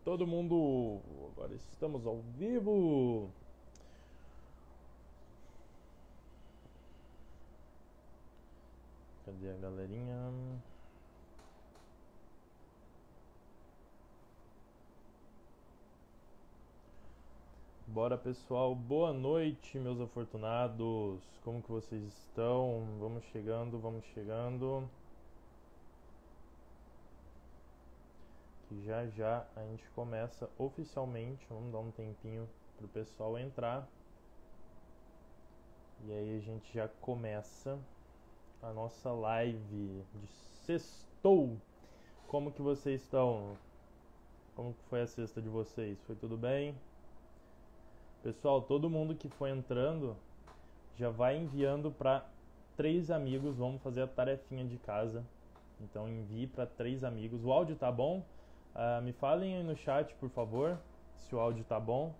Todo mundo, agora estamos ao vivo. Cadê a galerinha? Bora, pessoal. Boa noite, meus afortunados. Como que vocês estão? Vamos chegando, vamos chegando. Que já já a gente começa oficialmente. Vamos dar um tempinho pro pessoal entrar. E aí a gente já começa a nossa live de sextou. Como que vocês estão? Como que foi a sexta de vocês? Foi tudo bem? Pessoal, todo mundo que foi entrando já vai enviando para 3 amigos. Vamos fazer a tarefinha de casa. Então envie para 3 amigos. O áudio tá bom? Me falem aí no chat, por favor, se o áudio tá bom.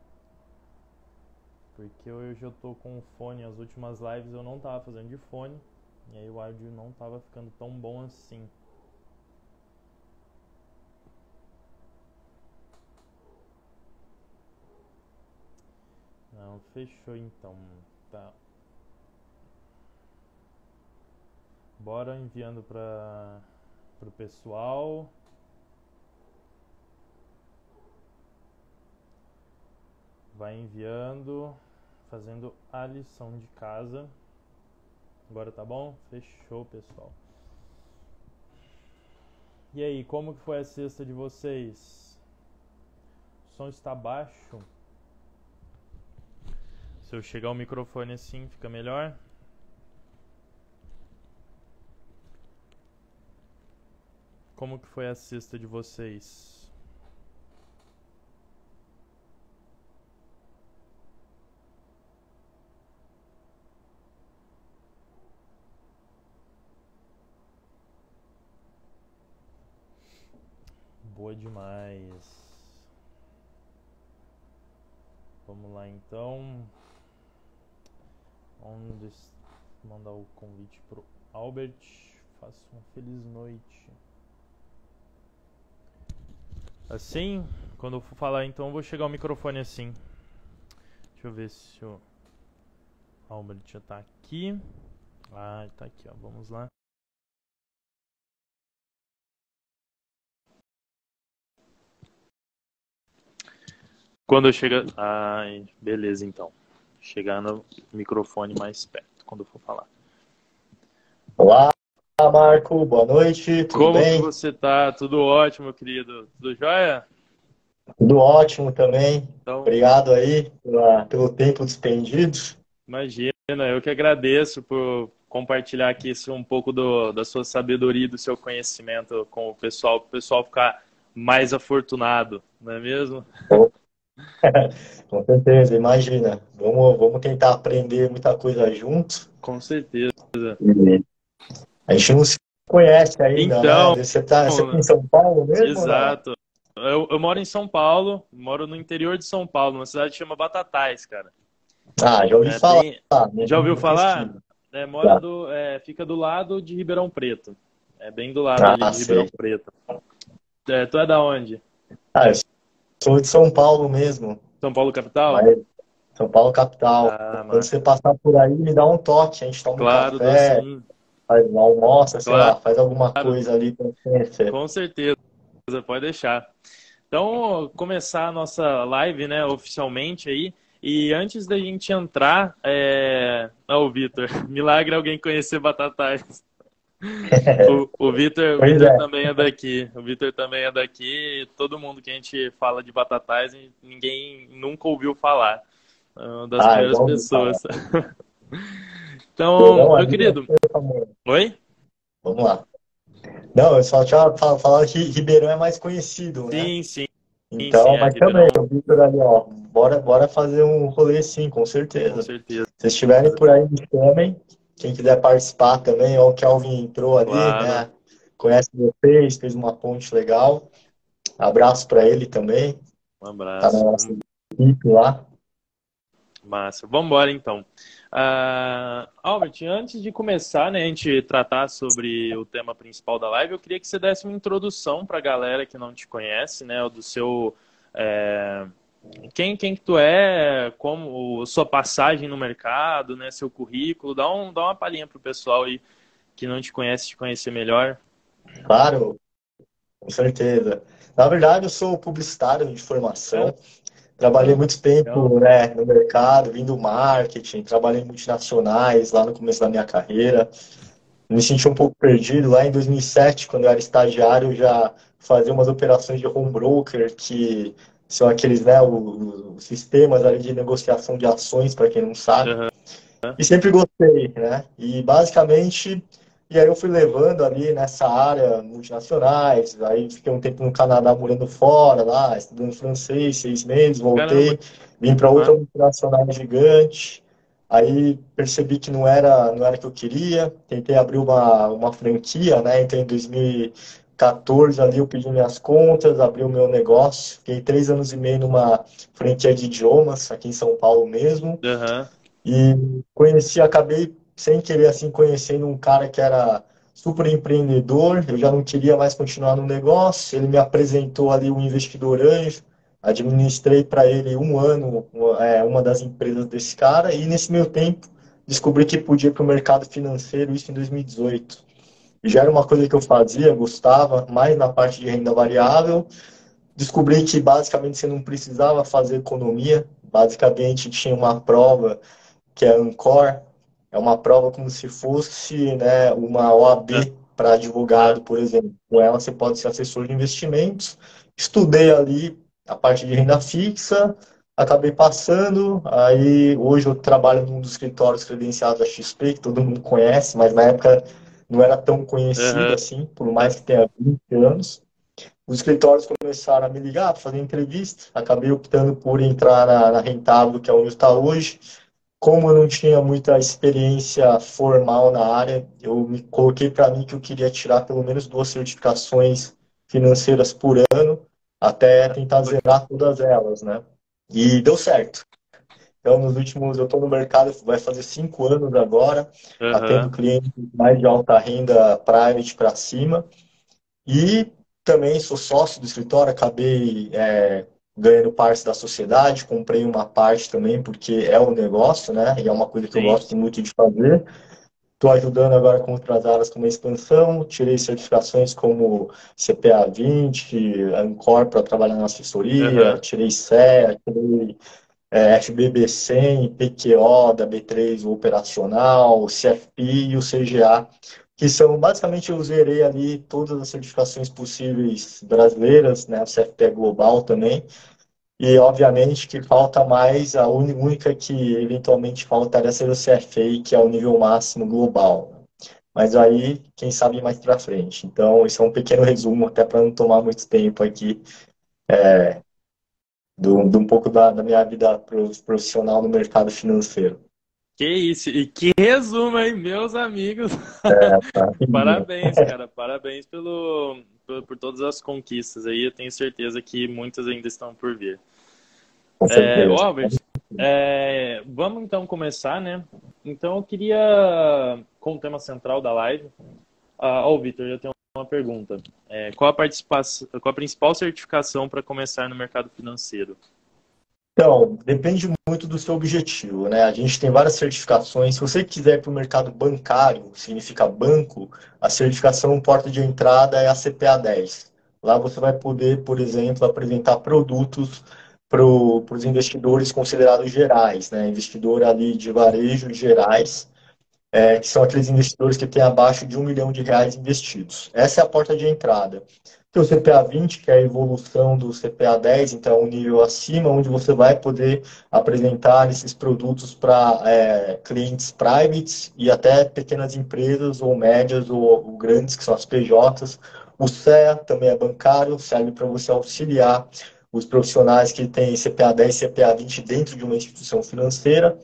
Porque hoje eu tô com o fone. As últimas lives eu não tava fazendo de fone. E aí o áudio não tava ficando tão bom assim. Não, fechou então. Tá. Bora enviando para o pessoal. Vai enviando, fazendo a lição de casa. Agora tá bom? Fechou, pessoal. E aí, como que foi a sexta de vocês? O som está baixo? Se eu chegar o microfone assim, fica melhor? Como que foi a sexta de vocês? Boa demais. Vamos lá então. Vamos mandar o convite pro Albert. Faça uma feliz noite. Assim, quando eu for falar então, eu vou chegar o microfone assim. Deixa eu ver se o Albert já tá aqui. Ah, tá aqui, ó. Vamos lá. Quando eu chegar... Ai, beleza então. Chegar no microfone mais perto quando eu for falar. Olá, Marco, boa noite, tudo Como que bem? você tá? Tudo ótimo, querido? Tudo jóia? Tudo ótimo também. Então, Obrigado aí pelo tempo despendido. imagina, eu que agradeço por compartilhar aqui um pouco da sua sabedoria e do seu conhecimento com o pessoal, para o pessoal ficar mais afortunado, não é mesmo? Com certeza, imagina. Vamos tentar aprender muita coisa juntos. Com certeza. E a gente não se conhece ainda, né? Então, Você tá em São Paulo mesmo ou não? exato. Eu moro em São Paulo, moro no interior de São Paulo, numa cidade que chama Batatais, cara. Ah, já ouvi É falar, bem... Já ouviu mesmo falar? pesquisa. Mora Já. do, fica do lado de Ribeirão Preto. É bem do lado ali Ah, de Ribeirão sei. Preto. Tu é da onde? Ah, eu sou de São Paulo mesmo, São Paulo capital? mas São Paulo capital. Ah, Quando mas você passar por aí, me dá um toque, a gente toma um claro, dou café, sim. almoça, sei Claro, lá, faz alguma coisa ali pra conhecer. com certeza, pode deixar. Então, começar a nossa live, né, oficialmente aí. E antes da gente entrar, o Vitor, milagre alguém conhecer Batatais. O Pois Vitor é. também é daqui. O Vitor também é daqui. E todo mundo que a gente fala de Batatais, ninguém nunca ouviu falar. É uma das Ah, eu primeiras já ouvi falar. pessoas. Então, Ribeirão meu ali é querido, super famoso. oi? Vamos lá. Não, eu só tinha falado que Ribeirão é mais conhecido, né? Sim, sim, sim, Então, é mas também, Ribeirão, o Vitor ali, ó, bora fazer um rolê sim, com com certeza. certeza. Se vocês estiverem por aí, me chamem. Quem quiser participar também, ó, o Kelvin entrou ali, Claro. né? Conhece vocês, fez uma ponte legal. Abraço para ele também. Um Tá na abraço. nossa equipe lá. Massa. Vamos embora então. Albert, antes de começar, né, a gente tratar sobre o tema principal da live, eu queria que você desse uma introdução para a galera que não te conhece, né, do seu é, quem que tu é, como sua passagem no mercado, né, seu currículo, dá uma palhinha pro pessoal aí que não te conhece te conhecer melhor. Claro, com certeza. Na verdade, eu sou publicitário de É, formação. Trabalhei muito legal. tempo, né, no mercado, vim do marketing, trabalhei em multinacionais lá no começo da minha carreira. Me senti um pouco perdido. Lá em 2007, quando eu era estagiário, eu já fazia umas operações de home broker, que são aqueles, né, os sistemas ali de negociação de ações, para quem não sabe. Aham. E sempre gostei, né? E basicamente, e aí eu fui levando ali nessa área multinacionais, aí fiquei um tempo no Canadá morando fora, lá, estudando francês, 6 meses, Caramba, voltei, vim para outra massa. multinacional gigante, aí percebi que não era o que eu queria, tentei abrir uma franquia, né? Então em 2014 ali eu pedi minhas contas, abri o meu negócio, fiquei 3 anos e meio numa franquia de idiomas aqui em São Paulo mesmo. Aham. E acabei sem querer assim conhecendo um cara que era super empreendedor. Eu já não queria mais continuar no negócio. Ele me apresentou ali um investidor anjo. Administrei para ele um ano uma das empresas desse cara e nesse meio tempo descobri que podia ir para o mercado financeiro, isso em 2018. E já era uma coisa que eu fazia, gostava, mais na parte de renda variável. Descobri que basicamente você não precisava fazer economia. Basicamente tinha uma prova que é a Ancor, é uma prova como se fosse, né, uma OAB para Aham. advogado, por exemplo. Com ela você pode ser assessor de investimentos. Estudei ali a parte de renda fixa, acabei passando, aí hoje eu trabalho num dos escritórios credenciados da XP, que todo mundo conhece, mas na época não era tão conhecido Aham. assim, por mais que tenha 20 anos. Os escritórios começaram a me ligar para fazer entrevista, acabei optando por entrar na Rentável, que é onde está hoje. Como eu não tinha muita experiência formal na área, eu me coloquei para mim que eu queria tirar pelo menos 2 certificações financeiras por ano, até tentar zerar todas elas, né? E deu certo. Então, eu estou no mercado, vai fazer 5 anos agora, atendo Aham. clientes mais de alta renda private para cima. E também sou sócio do escritório, acabei ganhando parte da sociedade, comprei uma parte também, porque é um negócio, né? E é uma coisa que eu Sim. gosto muito de fazer. Estou ajudando agora com outras áreas como a expansão, tirei certificações como CPA 20, Ancor para trabalhar na assessoria, Aham. tirei CEA, tirei FBB 100, PQO da B3, o operacional, o CFP e o CGA, que são basicamente eu zerei ali todas as certificações possíveis brasileiras, né? O CFP é global também. E obviamente que falta mais, a única que eventualmente faltaria ser o CFA, que é o nível máximo global. Mas aí, quem sabe mais para frente. Então, esse é um pequeno resumo, até para não tomar muito tempo aqui, de um pouco da minha vida profissional no mercado financeiro. Que isso, e que resumo, hein, meus amigos. Tá? Parabéns, cara, parabéns por todas as conquistas aí. Eu tenho certeza que muitas ainda estão por vir. Com Ô, certeza. Albert, vamos então começar, né? Então eu queria, com o tema central da live, Vitor, eu tenho uma pergunta. Qual a principal certificação para começar no mercado financeiro? Então, depende muito do seu objetivo, né? A gente tem várias certificações. Se você quiser ir para o mercado bancário, significa banco, a certificação porta de entrada é a CPA 10. Lá você vai poder, por exemplo, apresentar produtos para os investidores considerados gerais, né? Investidor ali de varejo gerais, que são aqueles investidores que têm abaixo de R$ 1 milhão investidos. Essa é a porta de entrada. Tem o CPA 20, que é a evolução do CPA 10, então é um nível acima, onde você vai poder apresentar esses produtos para clientes privates e até pequenas empresas ou médias ou grandes, que são as PJs. O CEA também é bancário, serve para você auxiliar os profissionais que têm CPA 10 e CPA 20 dentro de uma instituição financeira.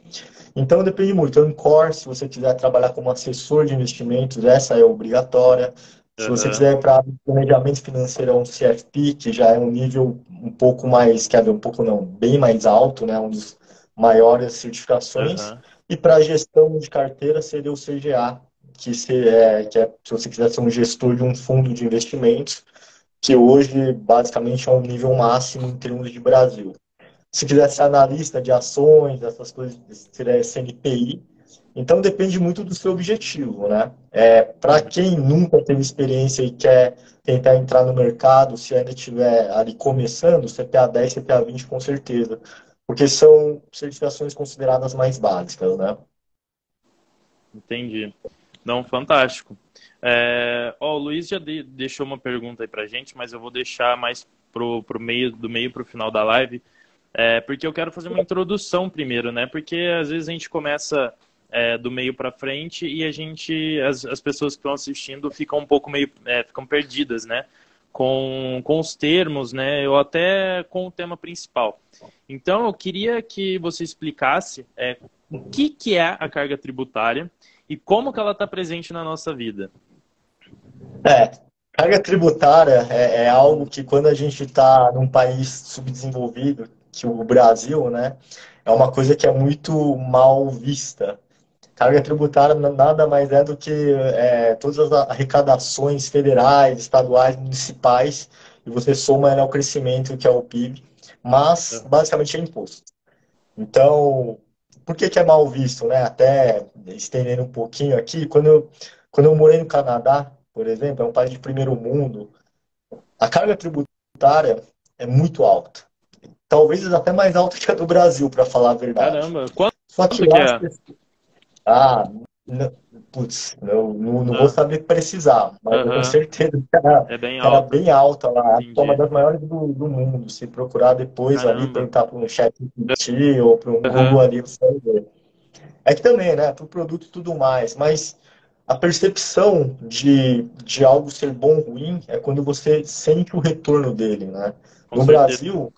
Então depende muito. Ancor, se você quiser trabalhar como assessor de investimentos, essa é obrigatória. Se você Aham. quiser ir para planejamento financeiro, é um CFP, que já é um nível um pouco mais, quer ver, um pouco não, bem mais alto, né? Um dos maiores certificações. Aham. E para gestão de carteira seria o CGA, se você quiser ser um gestor de um fundo de investimentos, que hoje basicamente é um nível máximo em termos de Brasil. Se quiser ser analista de ações, essas coisas, seria CNPI. Então depende muito do seu objetivo, né? Para Uhum. quem nunca teve experiência e quer tentar entrar no mercado, se ainda estiver ali começando, CPA 10, CPA 20 com certeza, porque são certificações consideradas mais básicas, né? Entendi. Não, fantástico. O Luiz já deixou uma pergunta aí pra gente, mas eu vou deixar mais pro meio pro final da live, porque eu quero fazer uma introdução primeiro, né? Porque às vezes a gente começa do meio para frente e as pessoas que estão assistindo ficam um pouco ficam perdidas, né? Com os termos, né? Ou até com o tema principal. Então, eu queria que você explicasse o que é a carga tributária e como que ela está presente na nossa vida. É, carga tributária é algo que quando a gente está num país subdesenvolvido, que o Brasil, né, é uma coisa que é muito mal vista. Carga tributária nada mais é do que todas as arrecadações federais, estaduais, municipais, e você soma ela ao crescimento, que é o PIB, mas basicamente é imposto. Então, por que que é mal visto, né? Até estendendo um pouquinho aqui, quando eu morei no Canadá, por exemplo, é um país de primeiro mundo, a carga tributária é muito alta. Talvez até mais alta que a do Brasil, para falar a verdade. Caramba, Só que quanto que lá as é? pessoas. Ah, putz, não vou Ah, saber precisar, mas eu tenho aham, certeza é bem que era alta. bem alta lá. Acho que é uma Entendi. das maiores do mundo. Se procurar depois ali, Caramba. perguntar para um chat GPT ou para um Google Aham, ali, você vai ver. É que também, né, para o produto e tudo mais, mas a percepção de algo ser bom ou ruim é quando você sente o retorno dele, né? com No certeza. Brasil,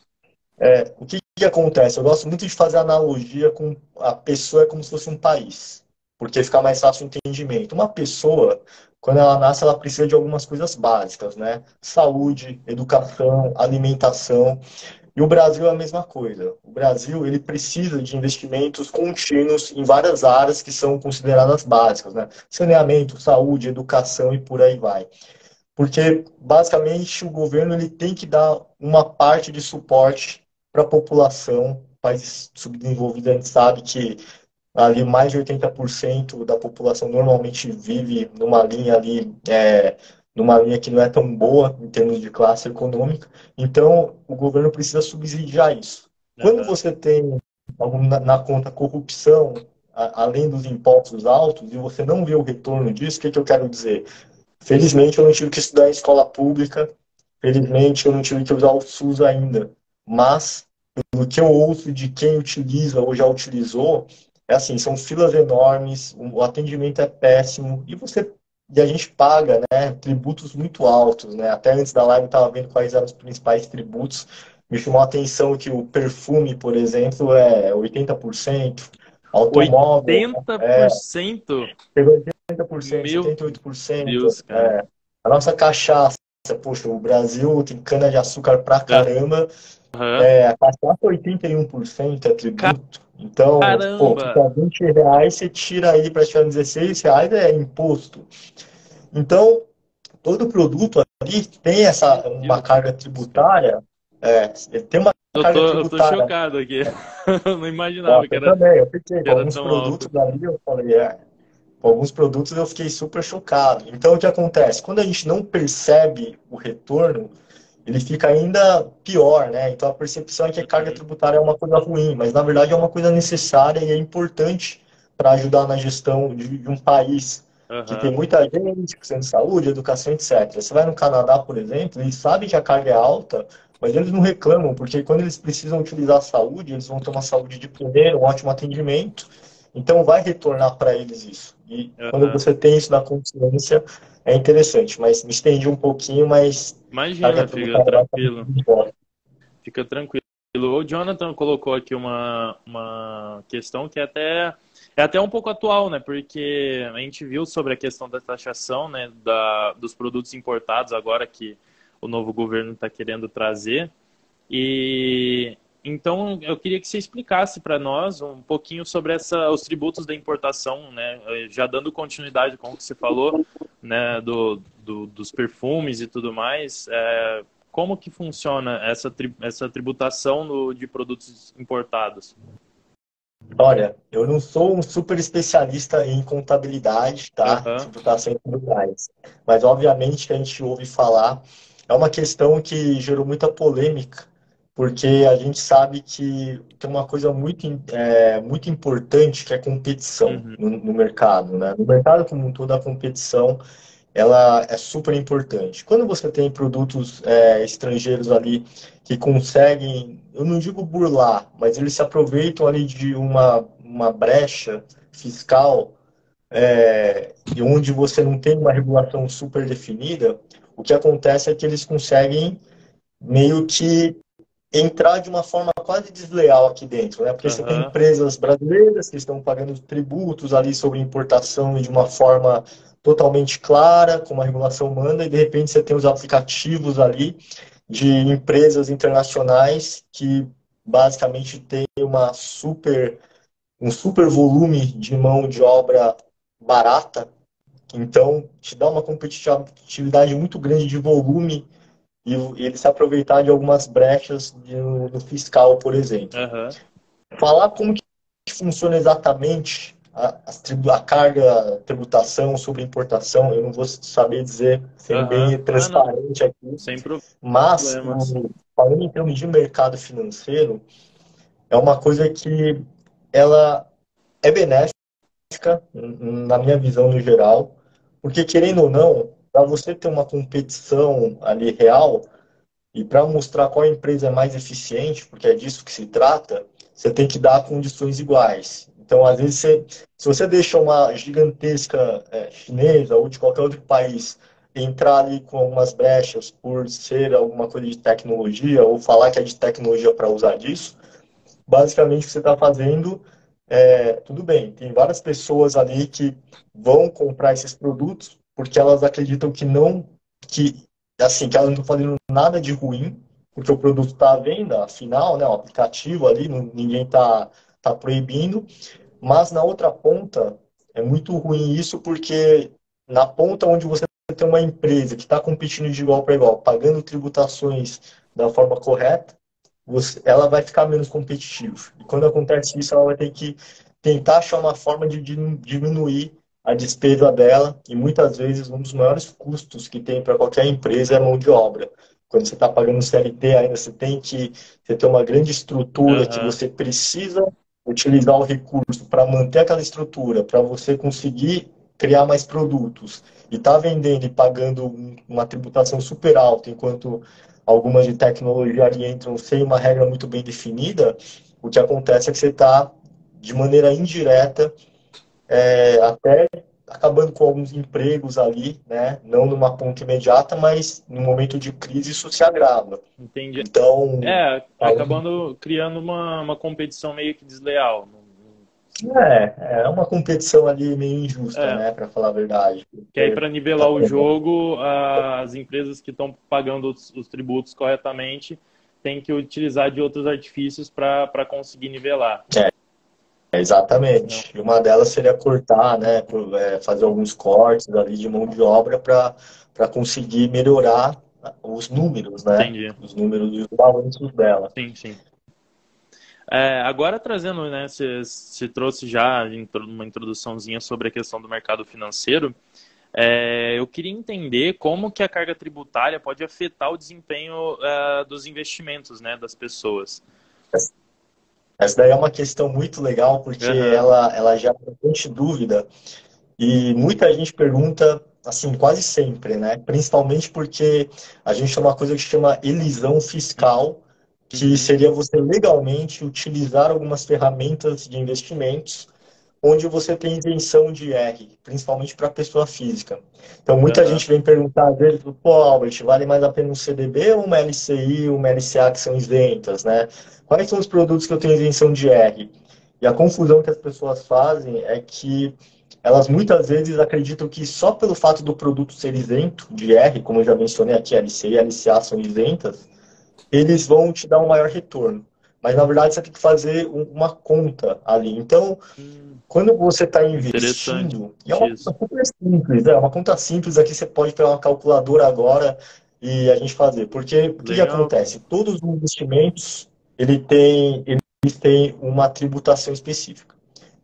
o que que acontece? Eu gosto muito de fazer analogia com a pessoa é como se fosse um país, porque fica mais fácil o entendimento. Uma pessoa, quando ela nasce, ela precisa de algumas coisas básicas, né? Saúde, educação, alimentação. E o Brasil é a mesma coisa. O Brasil ele precisa de investimentos contínuos em várias áreas que são consideradas básicas, né? Saneamento, saúde, educação e por aí vai. Porque basicamente o governo ele tem que dar uma parte de suporte para a população. Países subdesenvolvidos a gente sabe que ali mais de 80% da população normalmente vive numa linha que não é tão boa em termos de classe econômica. Então, o governo precisa subsidiar isso. Quando Aham. você tem na conta corrupção, além dos impostos altos, e você não vê o retorno disso, o que, que eu quero dizer? Felizmente, eu não tive que estudar em escola pública, felizmente, eu não tive que usar o SUS ainda, mas do que eu ouço de quem utiliza ou já utilizou, é assim, são filas enormes, o atendimento é péssimo e a gente paga, né, tributos muito altos, né? Até antes da live eu estava vendo quais eram os principais tributos. Me chamou a atenção que o perfume, por exemplo, é 80%, automóvel 80%? chega a 80%, Meu 78%. Deus, cara. A nossa cachaça, poxa, o Brasil tem cana-de-açúcar pra caramba, Aham. a cachaça 81% é tributo. Então, pô, Caramba! fica R$ 20, você tira aí para tirar R$ 16, é imposto. Então, todo produto ali tem Meu uma Deus, carga cara. tributária, ele tem uma carga Eu tô tributária. chocado aqui. Eu não imaginava Nossa, eu também, eu fiquei que com era alguns tão alto. produtos ali, eu falei, com alguns produtos eu fiquei super chocado. Então, o que acontece? Quando a gente não percebe o retorno, ele fica ainda pior, né? Então, a percepção é que a carga Uhum. tributária é uma coisa ruim, mas na verdade é uma coisa necessária e é importante para ajudar na gestão de um país que tem Aham. muita gente precisando de saúde, educação, etc. Você vai no Canadá, por exemplo, eles sabem que a carga é alta, mas eles não reclamam, porque quando eles precisam utilizar a saúde, eles vão ter uma saúde de primeiro, um ótimo atendimento, então vai retornar para eles isso. E quando Aham. você tem isso na consciência, é interessante. Mas me estendi um pouquinho, mas carga Imagina, fica tributária lá tá tranquilo. muito forte. Fica tranquilo. O Jonathan colocou aqui uma questão que é até um pouco atual, né? Porque a gente viu sobre a questão da taxação, né? Dos produtos importados agora que o novo governo está querendo trazer. E Então, eu queria que você explicasse para nós um pouquinho sobre os tributos da importação, né? Já dando continuidade com o que você falou, né? Dos perfumes e tudo mais. Como que funciona essa tributação de produtos importados? Olha, eu não sou um super especialista em contabilidade, tá? Aham, Tributação e tributárias. Mas, obviamente, que a gente ouve falar. É uma questão que gerou muita polêmica, porque a gente sabe que tem uma coisa muito importante que é competição uhum, no mercado, né? No mercado como um todo, a competição ela é super importante. Quando você tem produtos estrangeiros ali que conseguem, eu não digo burlar, mas eles se aproveitam ali de uma brecha fiscal e onde você não tem uma regulação super definida, o que acontece é que eles conseguem meio que entrar de uma forma quase desleal aqui dentro, né? Porque você tem aham, empresas brasileiras que estão pagando tributos ali sobre importação de uma forma totalmente clara, como a regulação manda, e de repente você tem os aplicativos ali de empresas internacionais que basicamente têm um super volume de mão de obra barata, então te dá uma competitividade muito grande de volume e ele se aproveitar de algumas brechas do fiscal, por exemplo. aham, Falar como que funciona exatamente a carga, tributação sobre importação, eu não vou saber dizer, sendo aham. bem Ah, não, transparente aqui, sem mas problemas. falando em termos de mercado financeiro, é uma coisa que ela é benéfica, na minha visão no geral, porque querendo ou não, para você ter uma competição ali real, e para mostrar qual empresa é mais eficiente, porque é disso que se trata, você tem que dar condições iguais. Então, às vezes, se você deixa uma gigantesca chinesa ou de qualquer outro país entrar ali com algumas brechas por ser alguma coisa de tecnologia ou falar que é de tecnologia para usar disso, basicamente o que você está fazendo tudo bem, tem várias pessoas ali que vão comprar esses produtos porque elas acreditam que assim, que elas não estão fazendo nada de ruim, porque o produto está à venda, afinal, né, o aplicativo ali, ninguém tá proibindo, mas na outra ponta é muito ruim isso porque na ponta onde você tem uma empresa que está competindo de igual para igual, pagando tributações da forma correta, ela vai ficar menos competitiva. E quando acontece isso, ela vai ter que tentar achar uma forma de diminuir a despesa dela. E muitas vezes, um dos maiores custos que tem para qualquer empresa é a mão de obra. Quando você está pagando CLT, ainda você tem uma grande estrutura que Aham, você precisa utilizar o recurso para manter aquela estrutura, para você conseguir criar mais produtos e tá vendendo e pagando uma tributação super alta, enquanto algumas de tecnologia ali entram sem uma regra muito bem definida, o que acontece é que você está, de maneira indireta, até acabando com alguns empregos ali, né? Não numa ponta imediata, mas no momento de crise isso se agrava. entendi. Então, Acabando criando uma competição meio que desleal. é uma competição ali meio injusta, É, né? Para falar a verdade. que aí Porque para tá nivelar o jogo, as empresas que estão pagando os tributos corretamente têm que utilizar de outros artifícios para conseguir nivelar. Não. exatamente. E uma delas seria cortar, né, fazer alguns cortes ali de mão de obra para conseguir melhorar os números, né? Entendi. Os números e os balanços dela. Sim, sim. Agora trazendo, né, você trouxe já uma introduçãozinha sobre a questão do mercado financeiro. Eu queria entender como que a carga tributária pode afetar o desempenho dos investimentos, né, das pessoas. Essa daí é uma questão muito legal porque Aham, ela gera bastante dúvida e muita gente pergunta, assim, quase sempre, né? Principalmente porque a gente tem uma coisa que chama elisão fiscal, que uhum, seria você legalmente utilizar algumas ferramentas de investimentos onde você tem isenção de IR, principalmente para pessoa física. Então, muita aham, gente vem perguntar, às vezes, pô, Albert, vale mais a pena um CDB ou uma LCI, uma LCA que são isentas, né? Quais são os produtos que eu tenho isenção de IR? E a confusão que as pessoas fazem é que elas muitas vezes acreditam que só pelo fato do produto ser isento de IR, como eu já mencionei aqui, LCI e LCA são isentas, eles vão te dar um maior retorno. mas na verdade você tem que fazer uma conta ali. Então, Hum, quando você está interessante investindo, e é uma isso. conta super simples, é uma conta simples aqui, você pode pegar uma calculadora agora e a gente fazer. Porque o que Legal, cara. acontece? Todos os investimentos, eles têm uma tributação específica.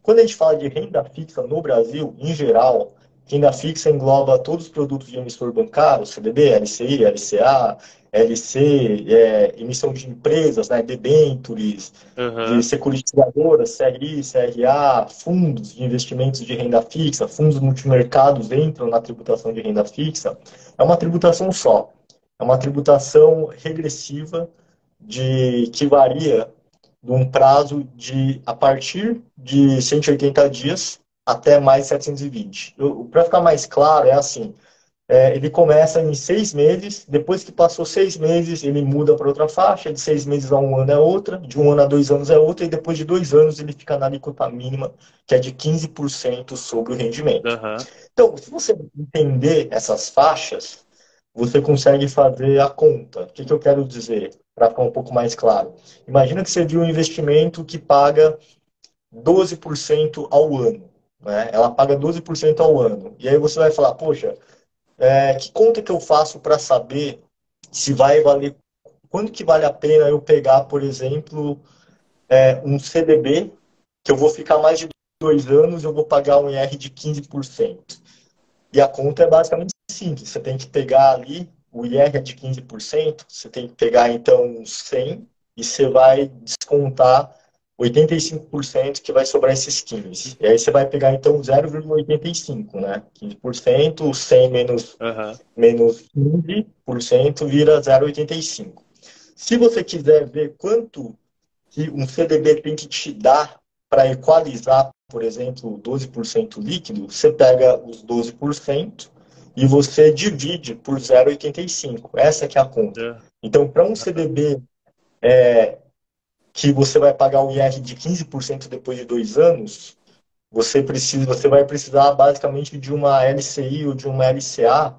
Quando a gente fala de renda fixa no Brasil, em geral, renda fixa engloba todos os produtos de emissor bancário, CDB, LCI, LCA, LC, emissão de empresas, né, debêntures, de Aham. securitizadoras, CRI, CRA, fundos de investimentos de renda fixa, fundos multimercados entram na tributação de renda fixa. É uma tributação só. É uma tributação regressiva que varia de um prazo de a partir de 180 dias até mais 720. Para ficar mais claro, é assim: ele começa em 6 meses, depois que passou 6 meses, ele muda para outra faixa, de 6 meses a um ano é outra, de um ano a 2 anos é outra, e depois de 2 anos ele fica na alíquota mínima, que é de 15% sobre o rendimento. Aham. Então, se você entender essas faixas, você consegue fazer a conta. O que que eu quero dizer? Para ficar um pouco mais claro. Imagina que você viu um investimento que paga 12% ao ano. Né? Ela paga 12% ao ano. E aí você vai falar, poxa, que conta que eu faço para saber se vai valer, quando que vale a pena eu pegar, por exemplo, um CDB, que eu vou ficar mais de 2 anos, eu vou pagar um IR de 15%. E a conta é basicamente simples. Você tem que pegar ali, o IR é de 15%, você tem que pegar então uns 100 e você vai descontar 85% que vai sobrar esses 15. E aí você vai pegar então 0,85, né? 15%, 100 Aham. menos 15% vira 0,85. Se você quiser ver quanto que um CDB tem que te dar para equalizar, por exemplo, 12% líquido, você pega os 12% e você divide por 0,85. Essa que é a conta. É. Então, para um CDB que você vai pagar o IR de 15% depois de 2 anos, você vai precisar basicamente de uma LCI ou de uma LCA.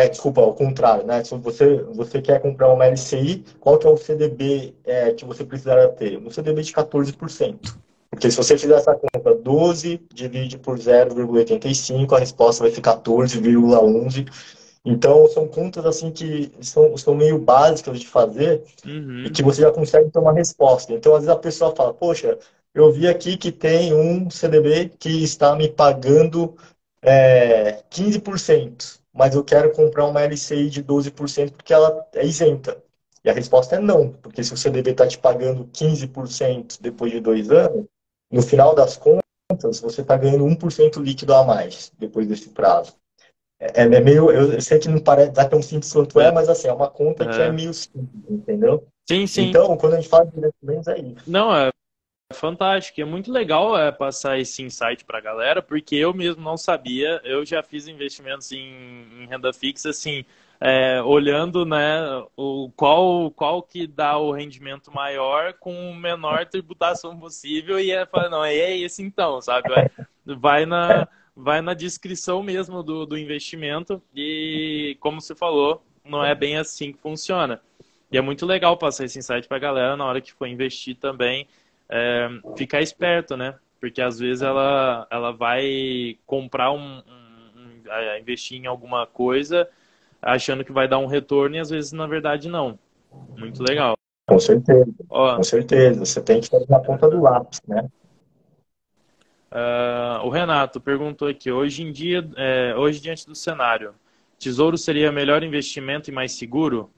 Desculpa, ao contrário, né? Se você quer comprar uma LCI, qual que é o CDB que você precisaria ter? Um CDB de 14%. Porque se você fizer essa conta, 12 divide por 0,85, a resposta vai ser 14,11. Então, são contas assim que são meio básicas de fazer e Uhum. que você já consegue ter uma resposta. Então, às vezes a pessoa fala, poxa, eu vi aqui que tem um CDB que está me pagando 15%, mas eu quero comprar uma LCI de 12% porque ela é isenta. E a resposta é não, porque se o CDB está te pagando 15% depois de 2 anos, no final das contas, você está ganhando 1% líquido a mais depois desse prazo. Meio, eu sei que não parece dar tão simples quanto é, É. mas assim, é uma conta que é Aham. meio simples, entendeu? Sim, sim. Então, quando a gente fala de investimentos, é isso. Não, é fantástico. É muito legal passar esse insight para a galera, porque eu mesmo não sabia. Eu já fiz investimentos em renda fixa, assim, olhando, né, qual que dá o rendimento maior com menor tributação possível e falei, não, é esse então, sabe? Vai na, vai na descrição mesmo do investimento e, como você falou, não é bem assim que funciona. E é muito legal passar esse insight para a galera na hora que for investir também ficar esperto, né? Porque às vezes ela vai comprar investir em alguma coisa achando que vai dar um retorno e às vezes na verdade não. Muito legal. Com certeza, Ó, com certeza. Você tem que fazer na ponta do lápis, né? o Renato perguntou aqui, hoje em dia, hoje diante do cenário, tesouro seria melhor investimento e mais seguro?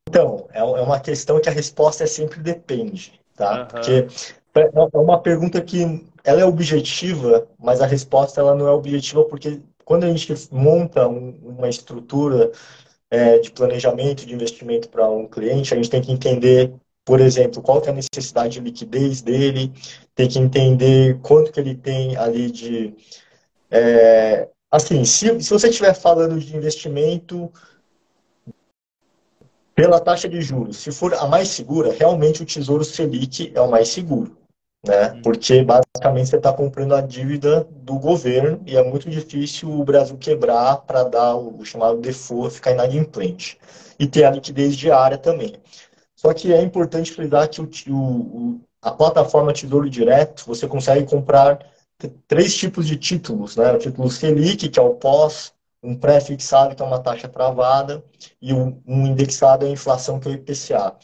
Então, é uma questão que a resposta é sempre depende, tá? Aham, Porque é uma pergunta que ela é objetiva, mas a resposta ela não é objetiva porque quando a gente monta uma estrutura de planejamento de investimento para um cliente, a gente tem que entender, por exemplo, qual que é a necessidade de liquidez dele, tem que entender quanto que ele tem ali de... Assim, se você estiver falando de investimento pela taxa de juros, se for a mais segura, realmente o Tesouro Selic é o mais seguro, né? uhum, Porque basicamente você está comprando a dívida do governo e é muito difícil o Brasil quebrar para dar o chamado default, ficar inadimplente. E ter a liquidez diária também. Só que é importante frisar que a plataforma Tesouro Direto, você consegue comprar três tipos de títulos, né? O título Selic, que é o pós, um pré-fixado, que é uma taxa travada, e um indexado à inflação, que é o IPCA.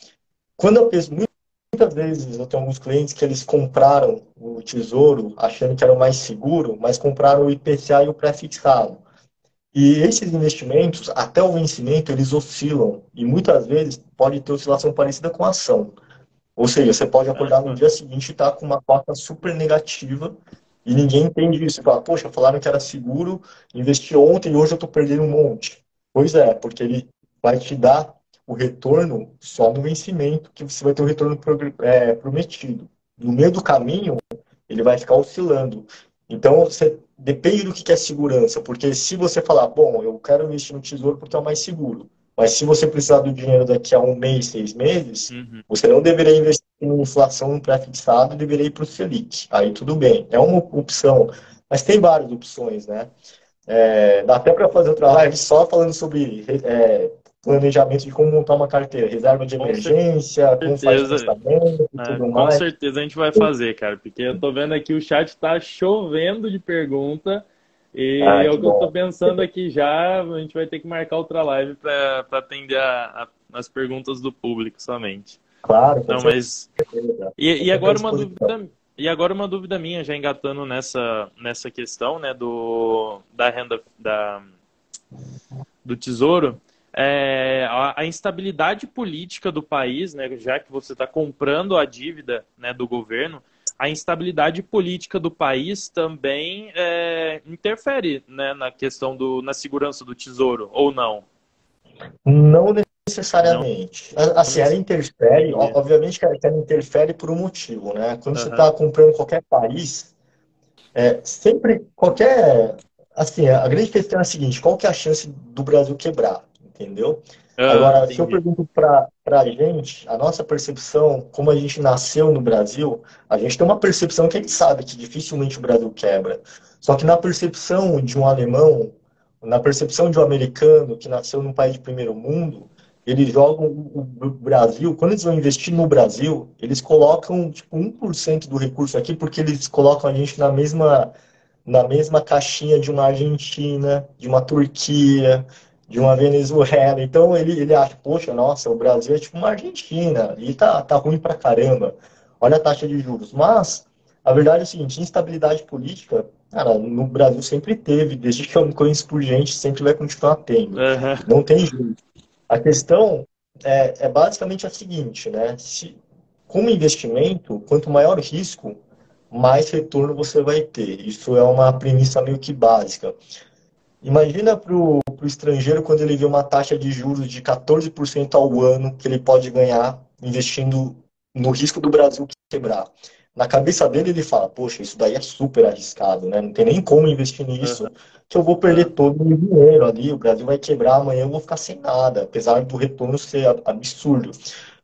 Quando eu penso, muitas vezes eu tenho alguns clientes que eles compraram o Tesouro achando que era o mais seguro, mas compraram o IPCA e o pré-fixado. E esses investimentos, até o vencimento, eles oscilam. E muitas vezes pode ter oscilação parecida com a ação. Ou seja, você pode acordar no Aham. dia seguinte e estar com uma cota super negativa e ninguém entende isso. Você fala, poxa, falaram que era seguro, investi ontem e hoje eu estou perdendo um monte. Pois é, porque ele vai te dar o retorno só no vencimento, que você vai ter o retorno prometido. No meio do caminho, ele vai ficar oscilando. Então, você depende do que é segurança, porque se você falar, bom, eu quero investir no Tesouro porque é o mais seguro, mas se você precisar do dinheiro daqui a um mês, 6 meses, Uhum. você não deveria investir em inflação pré-fixado, deveria ir para o Selic. Aí tudo bem, é uma opção, mas tem várias opções, né? Dá até para fazer outra live só falando sobre planejamento de como montar uma carteira, reserva de Com emergência, como faz certeza. investimento e tudo Com mais. certeza a gente vai fazer, cara, porque eu tô vendo aqui o chat tá chovendo de pergunta e Ah, é o que que eu tô bom. pensando aqui já, a gente vai ter que marcar outra live para atender as perguntas do público somente. Claro, com Não, mas certeza. e Estou sempre à agora uma disposição. dúvida minha, já engatando nessa questão, né, da renda do Tesouro, a instabilidade política do país, né, já que você está comprando a dívida, né, do governo, a instabilidade política do país também interfere, né, na questão na segurança do Tesouro, ou não? Não Não, necessariamente. Assim, ela interfere, entendi. obviamente que ela interfere por um motivo, né? Quando você Aham. está comprando qualquer país, sempre qualquer. Assim, a grande questão é a seguinte: qual que é a chance do Brasil quebrar? Entendeu? Ah, Agora, se eu entendi. pergunto para a gente, a nossa percepção, como a gente nasceu no Brasil, a gente tem uma percepção que a gente sabe que dificilmente o Brasil quebra. Só que na percepção de um alemão, na percepção de um americano que nasceu num país de primeiro mundo, eles jogam o Brasil, quando eles vão investir no Brasil, eles colocam tipo 1% do recurso aqui, porque eles colocam a gente na mesma caixinha de uma Argentina, de uma Turquia, de uma Venezuela. Então ele acha, poxa, nossa, o Brasil é tipo uma Argentina, e tá ruim pra caramba. Olha a taxa de juros. Mas a verdade é o seguinte, instabilidade política, cara, no Brasil sempre teve, desde que eu me conheço por gente, sempre vai continuar tendo. Aham. Não tem jeito. A questão é basicamente a seguinte, né? Como investimento, quanto maior o risco, mais retorno você vai ter. Isso é uma premissa meio que básica. Imagina para o estrangeiro quando ele vê uma taxa de juros de 14% ao ano que ele pode ganhar investindo no risco do Brasil quebrar. Na cabeça dele ele fala, poxa, isso daí é super arriscado, né? Não tem nem como investir nisso, Aham. que eu vou perder Ah, todo o meu dinheiro ali, o Brasil vai quebrar, amanhã eu vou ficar sem nada, apesar do retorno ser absurdo.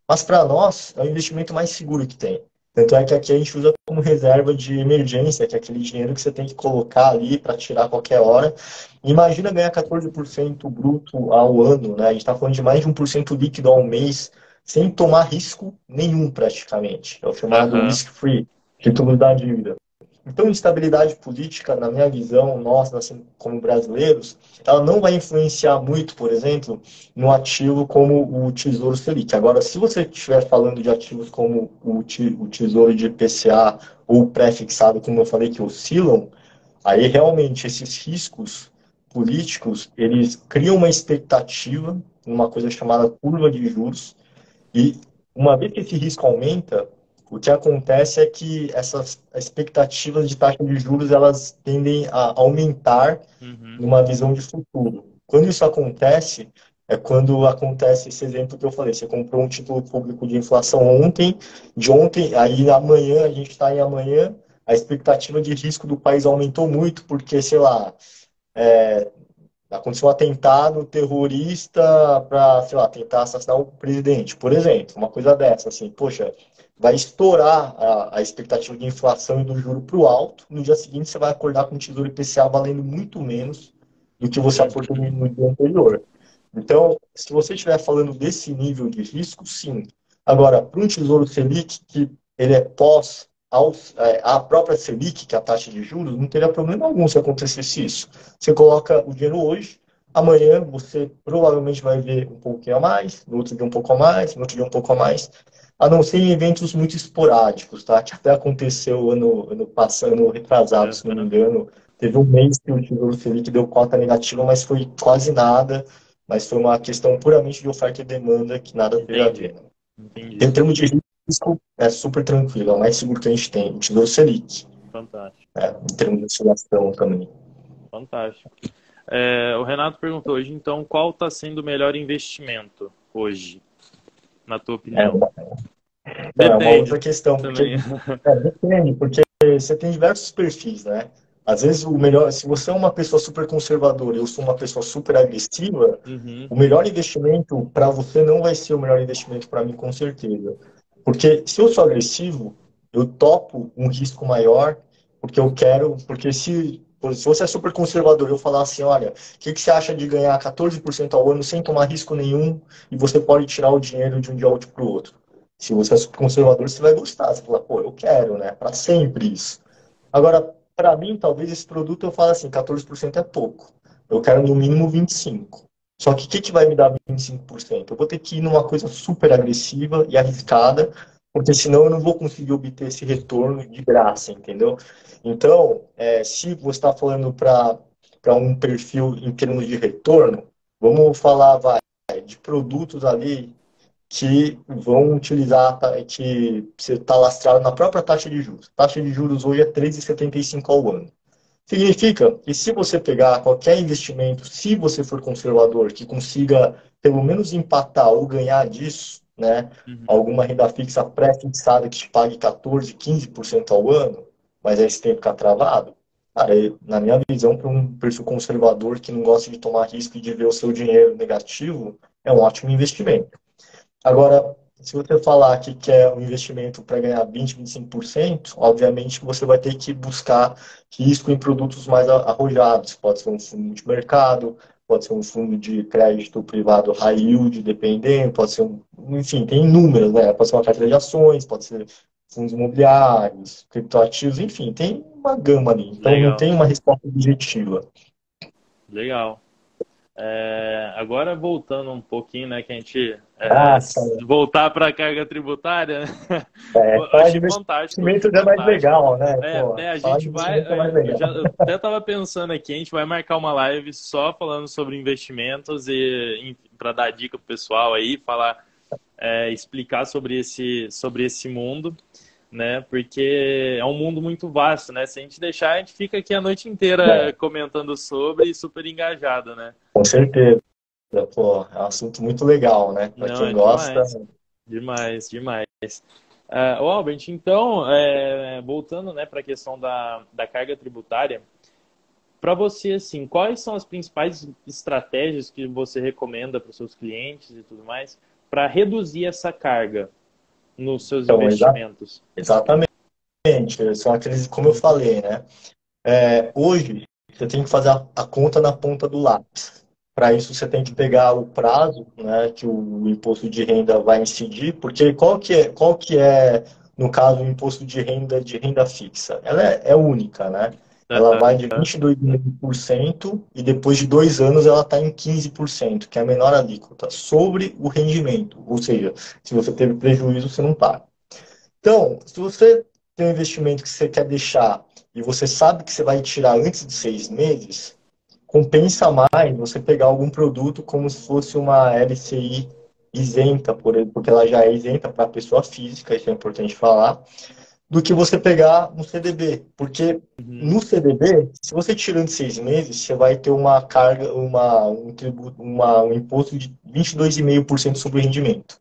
Mas para nós, é o investimento mais seguro que tem. Tanto é que aqui a gente usa como reserva de emergência, que é aquele dinheiro que você tem que colocar ali para tirar a qualquer hora. Imagina ganhar 14% bruto ao ano, né? A gente está falando de mais de 1% líquido ao mês, sem tomar risco nenhum praticamente. É o chamado aham. risk-free, título da dívida. Então, instabilidade política, na minha visão, nós, assim, como brasileiros, ela não vai influenciar muito, por exemplo, no ativo como o Tesouro Selic. Agora, se você estiver falando de ativos como o Tesouro de IPCA ou o pré-fixado, como eu falei, que oscilam, aí realmente esses riscos políticos, eles criam uma expectativa, uma coisa chamada curva de juros, e uma vez que esse risco aumenta, o que acontece é que essas expectativas de taxa de juros elas tendem a aumentar Uhum. numa visão de futuro. Quando isso acontece, é quando acontece esse exemplo que eu falei. Você comprou um título público de inflação ontem, de ontem, aí amanhã, a gente está em amanhã, a expectativa de risco do país aumentou muito, porque, sei lá, aconteceu um atentado terrorista para, sei lá, tentar assassinar o presidente, por exemplo, uma coisa dessa, assim, poxa, vai estourar a expectativa de inflação e do juro para o alto, no dia seguinte você vai acordar com o Tesouro IPCA valendo muito menos do que você aportou no dia anterior. Então, se você estiver falando desse nível de risco, sim, Agora, para um Tesouro Selic, que ele é a própria Selic, que é a taxa de juros, não teria problema algum se acontecesse isso. Você coloca o dinheiro hoje, amanhã você provavelmente vai ver um pouquinho a mais, no outro dia um pouco a mais, no outro dia um pouco a mais, a não ser em eventos muito esporádicos, tá? Que até aconteceu ano passado, ano retrasado, se não me Aham, engano. Teve um mês que o Tesouro Selic deu cota negativa, mas foi quase nada, mas foi uma questão puramente de oferta e demanda que nada teve a entendi, ver. Em entendi. termos de risco, é super tranquilo, é o mais seguro que a gente tem, o Tesouro Selic, Fantástico, né? Em termos de oscilação também. fantástico. O Renato perguntou hoje, então, qual está sendo o melhor investimento hoje, na tua É opinião? uma, não, é uma Depende outra questão, porque também. depende, porque você tem diversos perfis, né? Às vezes o melhor, se você é uma pessoa super conservadora e eu sou uma pessoa super agressiva, Uhum, o melhor investimento para você não vai ser o melhor investimento para mim, com certeza. Porque se eu sou agressivo, eu topo um risco maior, porque eu quero, porque se você é super conservador, eu falar assim, olha, o que você acha de ganhar 14% ao ano sem tomar risco nenhum e você pode tirar o dinheiro de um dia para o outro? Se você é super conservador, você vai gostar, você fala, pô, eu quero, né? Para sempre isso. Agora, para mim, talvez esse produto eu falo assim, 14% é pouco. Eu quero no mínimo 25%. Só que o que vai me dar 25%? Eu vou ter que ir numa coisa super agressiva e arriscada, porque senão eu não vou conseguir obter esse retorno de graça, entendeu? Então, se você está falando para um perfil em termos de retorno, vamos falar, vai, de produtos ali que vão utilizar, que você está lastrado na própria taxa de juros. A taxa de juros hoje é 3,75 ao ano. Significa que se você pegar qualquer investimento, se você for conservador, que consiga pelo menos empatar ou ganhar disso, né, uhum. alguma renda fixa pré-fixada que te pague 14, 15% ao ano, mas aí você tem que ficar travado, cara, na minha visão, para um perfil conservador que não gosta de tomar risco e de ver o seu dinheiro negativo, é um ótimo investimento. Agora, se você falar que quer um investimento para ganhar 20, 25%, obviamente que você vai ter que buscar risco em produtos mais arrojados. Pode ser um fundo de mercado, pode ser um fundo de crédito privado high yield, dependendo, pode ser enfim, tem inúmeros, né? Pode ser uma carteira de ações, pode ser fundos imobiliários, criptoativos, enfim, tem uma gama ali. Então, não Legal, tem uma resposta objetiva. legal. Agora voltando um pouquinho, né, que a gente Ah, voltar para a carga tributária, né? Eu falar de achei fantástico, investimento já é mais fantástico. legal, né? Pô, A falar de gente vai, investimento é mais eu legal. já eu até estava pensando aqui, a gente vai marcar uma live só falando sobre investimentos e para dar dica pro pessoal aí, falar, explicar sobre esse mundo, né? Porque é um mundo muito vasto, né? Se a gente deixar, a gente fica aqui a noite inteira É, comentando sobre e super engajado, né? com certeza. Pô, é um assunto muito legal, né? Para Não, quem é gosta. demais. Demais, demais. Ô Albert, então, voltando, né, para a questão da carga tributária, para você, assim, quais são as principais estratégias que você recomenda para os seus clientes e tudo mais para reduzir essa carga nos seus Então, investimentos? exatamente. São aqueles, como eu Uhum. falei, né? Hoje, você tem que fazer a conta na ponta do lápis. Para isso, você tem que Uhum. pegar o prazo, né, que o imposto de renda vai incidir, porque qual que é, no caso, o imposto de renda fixa? Ela é única, né? Ela vai de Aham. 22,5% e depois de 2 anos ela está em 15%, que é a menor alíquota, sobre o rendimento. Ou seja, se você teve prejuízo, você não paga. Então, se você tem um investimento que você quer deixar e você sabe que você vai tirar antes de 6 meses, compensa mais você pegar algum produto como se fosse uma LCI isenta, porque ela já é isenta para a pessoa física, isso é importante falar, do que você pegar um CDB. Porque Uhum. no CDB, se você tira antes de 6 meses, você vai ter uma carga, um tributo, um imposto de 22,5% sobre o rendimento.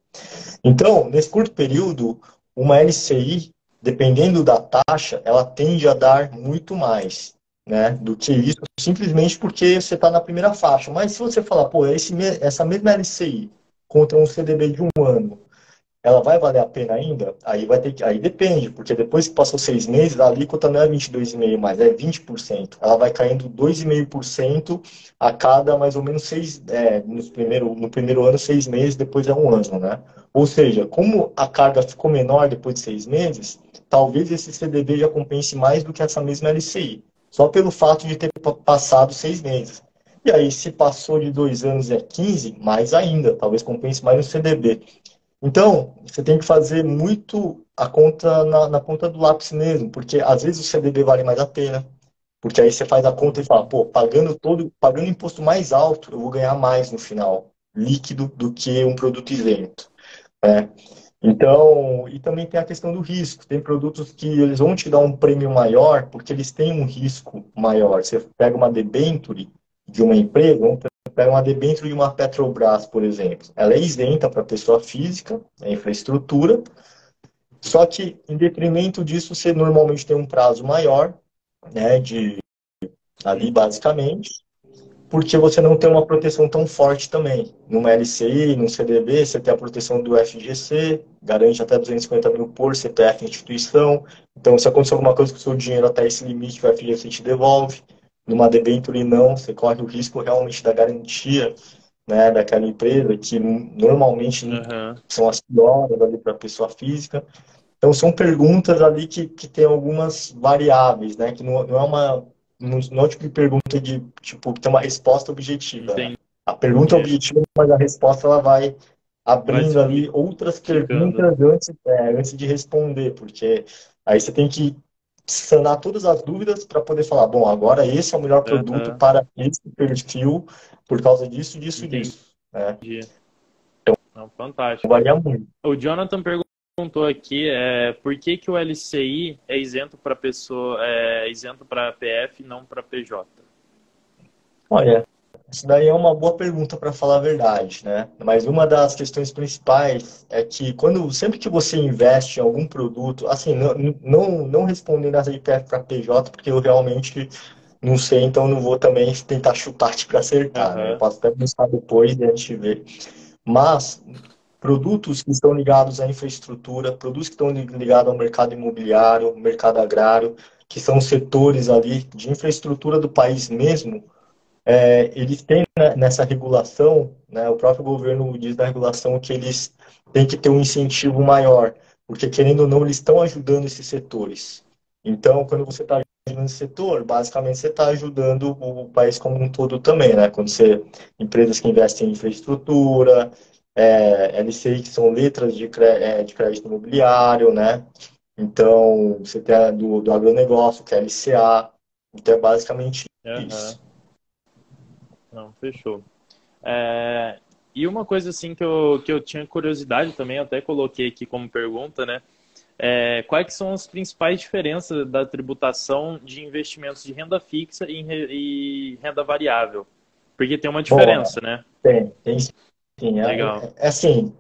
Então, nesse curto período, uma LCI, dependendo da taxa, ela tende a dar muito mais, né, do que isso, simplesmente porque você está na primeira faixa. Mas se você falar, pô, essa mesma LCI contra um CDB de um ano, ela vai valer a pena ainda? Aí vai ter que, aí depende, porque depois que passou 6 meses, a alíquota não é 22,5 mais, é 20%. Ela vai caindo 2,5% a cada mais ou menos no primeiro ano, 6 meses, depois é um ano, né? Ou seja, como a carga ficou menor depois de 6 meses, talvez esse CDB já compense mais do que essa mesma LCI, só pelo fato de ter passado 6 meses. E aí, se passou de 2 anos e é 15, mais ainda, talvez compense mais no CDB. Então, você tem que fazer muito a conta na ponta do lápis mesmo, porque às vezes o CDB vale mais a pena, porque aí você faz a conta e fala, pô, pagando imposto mais alto, eu vou ganhar mais no final, líquido, do que um produto isento, né? Então, e também tem a questão do risco. Tem produtos que eles vão te dar um prêmio maior porque eles têm um risco maior. Você pega uma debênture de uma empresa, vamos pegar uma debênture de uma Petrobras, por exemplo. Ela é isenta para pessoa física, é infraestrutura, só que, em detrimento disso, você normalmente tem um prazo maior, né, de ali basicamente, porque você não tem uma proteção tão forte também. Numa LCI, num CDB, você tem a proteção do FGC, garante até 250 mil por CPF instituição. Então, se acontecer alguma coisa com o seu dinheiro até esse limite, o FGC te devolve. Numa debênture, não, você corre o risco realmente da garantia, né, daquela empresa, que normalmente Uhum. são as piores ali para a pessoa física. Então, são perguntas ali que tem algumas variáveis, né? Que não é não é o tipo de pergunta de, tipo, que tem uma resposta objetiva, né? Entendi. A pergunta é objetiva, mas a resposta ela vai Vai abrindo ali outras simplificando. perguntas antes de responder, porque aí você tem que sanar todas as dúvidas para poder falar, bom, agora esse é o melhor produto Aham. para esse perfil por causa disso, disso, Entendi. disso, né? Não, fantástico. Varia muito. O Jonathan perguntou aqui, por que que o LCI é isento para pessoa, isento para PF e não para PJ? Olha, isso daí é uma boa pergunta para falar a verdade, né? Mas uma das questões principais é que sempre que você investe em algum produto, assim, não respondendo essa de PF para PJ, porque eu realmente não sei, então não vou também tentar chutar para acertar, né? Eu Aham. posso até buscar depois e a gente vê. Mas produtos que estão ligados à infraestrutura, produtos que estão ligados ao mercado imobiliário, mercado agrário, que são setores ali de infraestrutura do país mesmo, eles têm nessa regulação, né, o próprio governo diz na regulação que eles têm que ter um incentivo maior, porque querendo ou não, eles estão ajudando esses setores. Então, quando você está ajudando esse setor, basicamente você está ajudando o país como um todo também, né? Quando você, empresas que investem em infraestrutura, LCI, que são letras de crédito imobiliário, né? Então, você tem a do agronegócio, que é LCA. Então, é basicamente Aham. isso. Não, fechou. É, e uma coisa assim que eu tinha curiosidade também, eu até coloquei aqui como pergunta, né? Quais que são as principais diferenças da tributação de investimentos de renda fixa e renda variável? Porque tem uma Boa, diferença, né? tem sim. Legal. É assim,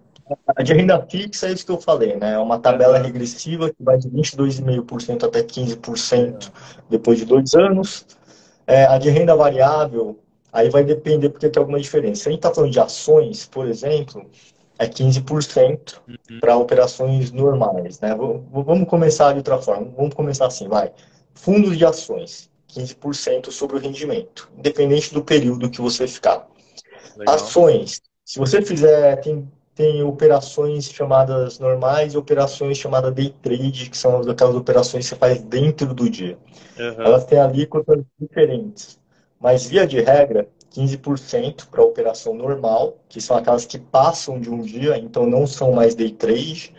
a de renda fixa é isso que eu falei, né? É uma tabela Aham. regressiva que vai de 22,5% até 15% Legal. depois de 2 anos. A de renda variável, aí vai depender, porque tem alguma diferença. Se a gente está falando de ações, por exemplo, é 15% Uhum. para operações normais, né? Vamos começar de outra forma. Vamos começar assim, vai. Fundos de ações, 15% sobre o rendimento, independente do período que você ficar. Legal. Ações. Se você fizer, tem operações chamadas normais e operações chamadas day trade, que são aquelas operações que você faz dentro do dia. Aham. Elas têm alíquotas diferentes. Mas, via de regra, 15% para operação normal, que são aquelas que passam de um dia, então não são mais day trade.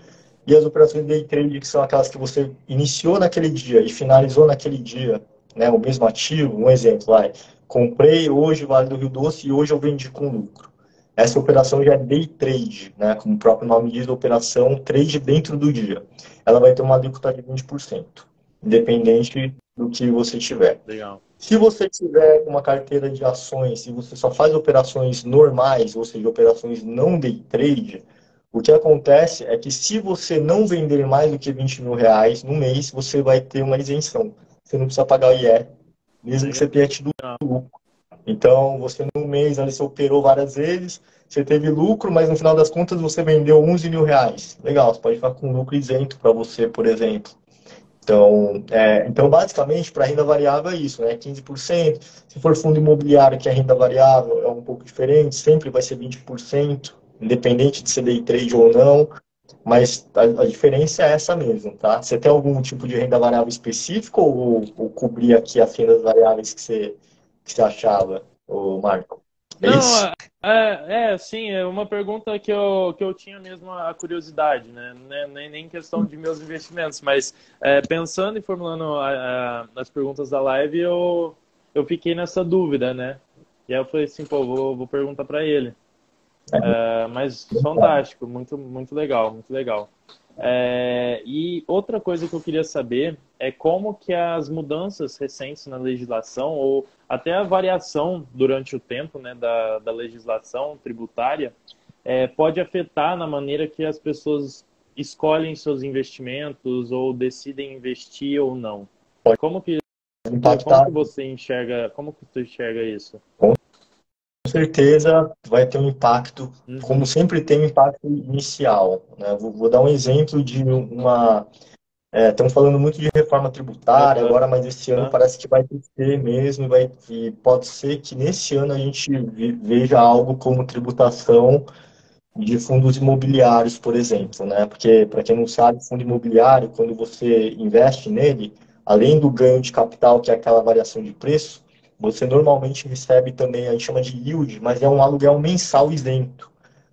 E as operações day trade, que são aquelas que você iniciou naquele dia e finalizou naquele dia, né, o mesmo ativo. Um exemplo, vai, comprei hoje Vale do Rio Doce e hoje eu vendi com lucro. Essa operação já é day trade, né, como o próprio nome diz, operação trade dentro do dia. Ela vai ter uma alíquota de 20%, independente do que você tiver. Legal. Se você tiver uma carteira de ações e você só faz operações normais, ou seja, operações não day trade, o que acontece é que se você não vender mais do que 20 mil reais no mês, você vai ter uma isenção. Você não precisa pagar o IR, mesmo que Legal. você tenha tido lucro. Então, você no mês ali, você operou várias vezes, você teve lucro, mas no final das contas você vendeu 11 mil reais. Legal, você pode ficar com lucro isento para você, por exemplo. Então basicamente, para renda variável é isso, né? 15%. Se for fundo imobiliário, que é renda variável, é um pouco diferente, sempre vai ser 20%, independente de ser day trade ou não, mas a diferença é essa mesmo, tá? Você tem algum tipo de renda variável específico ou cobrir aqui as rendas variáveis que você achava, ô Marco? É Não, isso? sim, é uma pergunta que eu tinha mesmo a curiosidade, né? Nem questão de meus investimentos, mas pensando e formulando as perguntas da live, eu fiquei nessa dúvida, né? E aí eu falei assim, pô, vou perguntar para ele. Mas fantástico, muito, muito legal, muito legal. E outra coisa que eu queria saber é como que as mudanças recentes na legislação, ou até a variação durante o tempo, né, da legislação tributária, pode afetar na maneira que as pessoas escolhem seus investimentos ou decidem investir ou não. Como que, como Impactar. que você enxerga, como que você enxerga isso? Com certeza vai ter um impacto, como Uhum. sempre tem um impacto inicial, né? Vou dar um exemplo de uma. Estamos falando muito de reforma tributária Aham. agora, mas esse ano parece que vai ter mesmo, e pode ser que nesse ano a gente veja algo como tributação de fundos imobiliários, por exemplo, né? Porque, para quem não sabe, fundo imobiliário, quando você investe nele, além do ganho de capital, que é aquela variação de preço, você normalmente recebe também, a gente chama de yield, mas é um aluguel mensal isento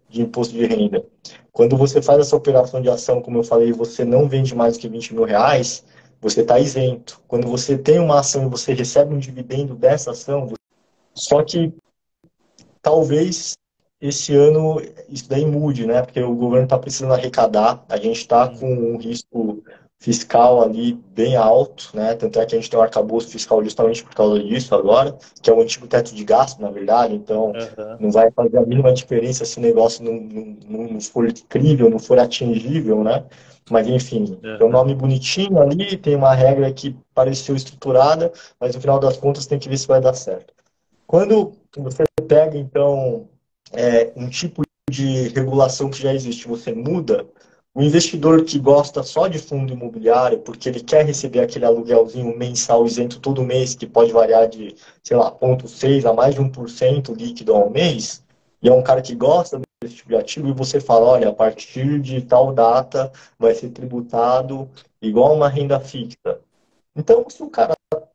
de imposto de renda. Quando você faz essa operação de ação, como eu falei, você não vende mais do que 20 mil reais, você está isento. Quando você tem uma ação e você recebe um dividendo dessa ação, só que talvez esse ano isso daí mude, né? Porque o governo está precisando arrecadar, a gente está com Uhum. um risco fiscal ali bem alto, né? Tanto é que a gente tem um arcabouço fiscal justamente por causa disso agora, que é o antigo teto de gasto, na verdade, então Aham. não vai fazer a mínima diferença se o negócio não for crível, não for atingível, né? Mas enfim, tem um Aham. nome bonitinho ali, tem uma regra que pareceu estruturada, mas no final das contas tem que ver se vai dar certo. Quando você pega, então, um tipo de regulação que já existe, você muda, o investidor que gosta só de fundo imobiliário, porque ele quer receber aquele aluguelzinho mensal isento todo mês, que pode variar de, sei lá, 0,6 a mais de 1% líquido ao mês, e é um cara que gosta desse tipo de ativo, e você fala, olha, a partir de tal data vai ser tributado igual uma renda fixa. Então, se o cara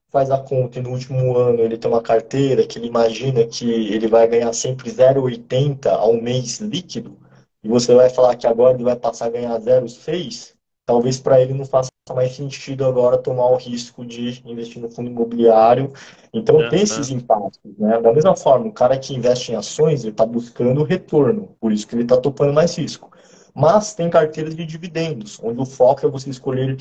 faz a conta e no último ano ele tem uma carteira que ele imagina que ele vai ganhar sempre 0,80 ao mês líquido, e você vai falar que agora ele vai passar a ganhar 0,6, talvez para ele não faça mais sentido agora tomar o risco de investir no fundo imobiliário. Então tem esses Aham. impactos, né? Da mesma forma, o cara que investe em ações, ele está buscando retorno, por isso que ele está topando mais risco. Mas tem carteiras de dividendos, onde o foco é você escolher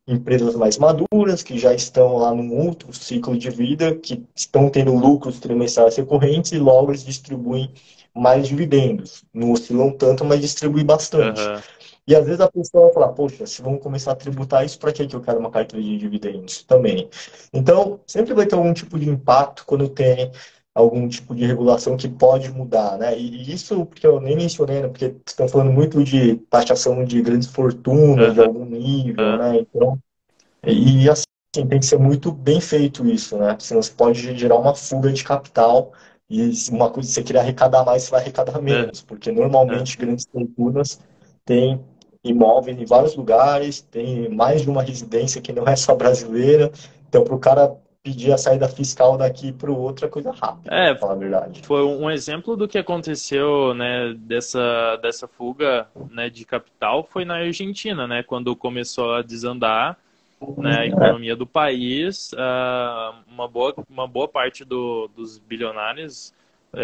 empresas mais maduras, que já estão lá num outro ciclo de vida, que estão tendo lucros trimestrais recorrentes e logo eles distribuem mais dividendos. Não oscilam tanto, mas distribuem bastante. Aham. E às vezes a pessoa vai falar, poxa, se vamos começar a tributar isso, para que eu quero uma carteira de dividendos também? Então, sempre vai ter algum tipo de impacto quando tem algum tipo de regulação que pode mudar, né? E isso porque eu nem mencionei, né? Porque estão falando muito de taxação de grandes fortunas, de Aham. algum nível, né? Então, assim, tem que ser muito bem feito isso, né? Senão você pode gerar uma fuga de capital e se uma coisa que você queria arrecadar mais, você vai arrecadar menos, porque Aham. normalmente grandes fortunas têm imóveis em vários lugares, tem mais de uma residência que não é só brasileira, então para o cara pedir a saída fiscal daqui para o outro é coisa rápida, É, para falar a verdade. foi um exemplo do que aconteceu, né, dessa fuga, né, de capital foi na Argentina, né, quando começou a desandar, né, a economia do país, uma boa parte dos bilionários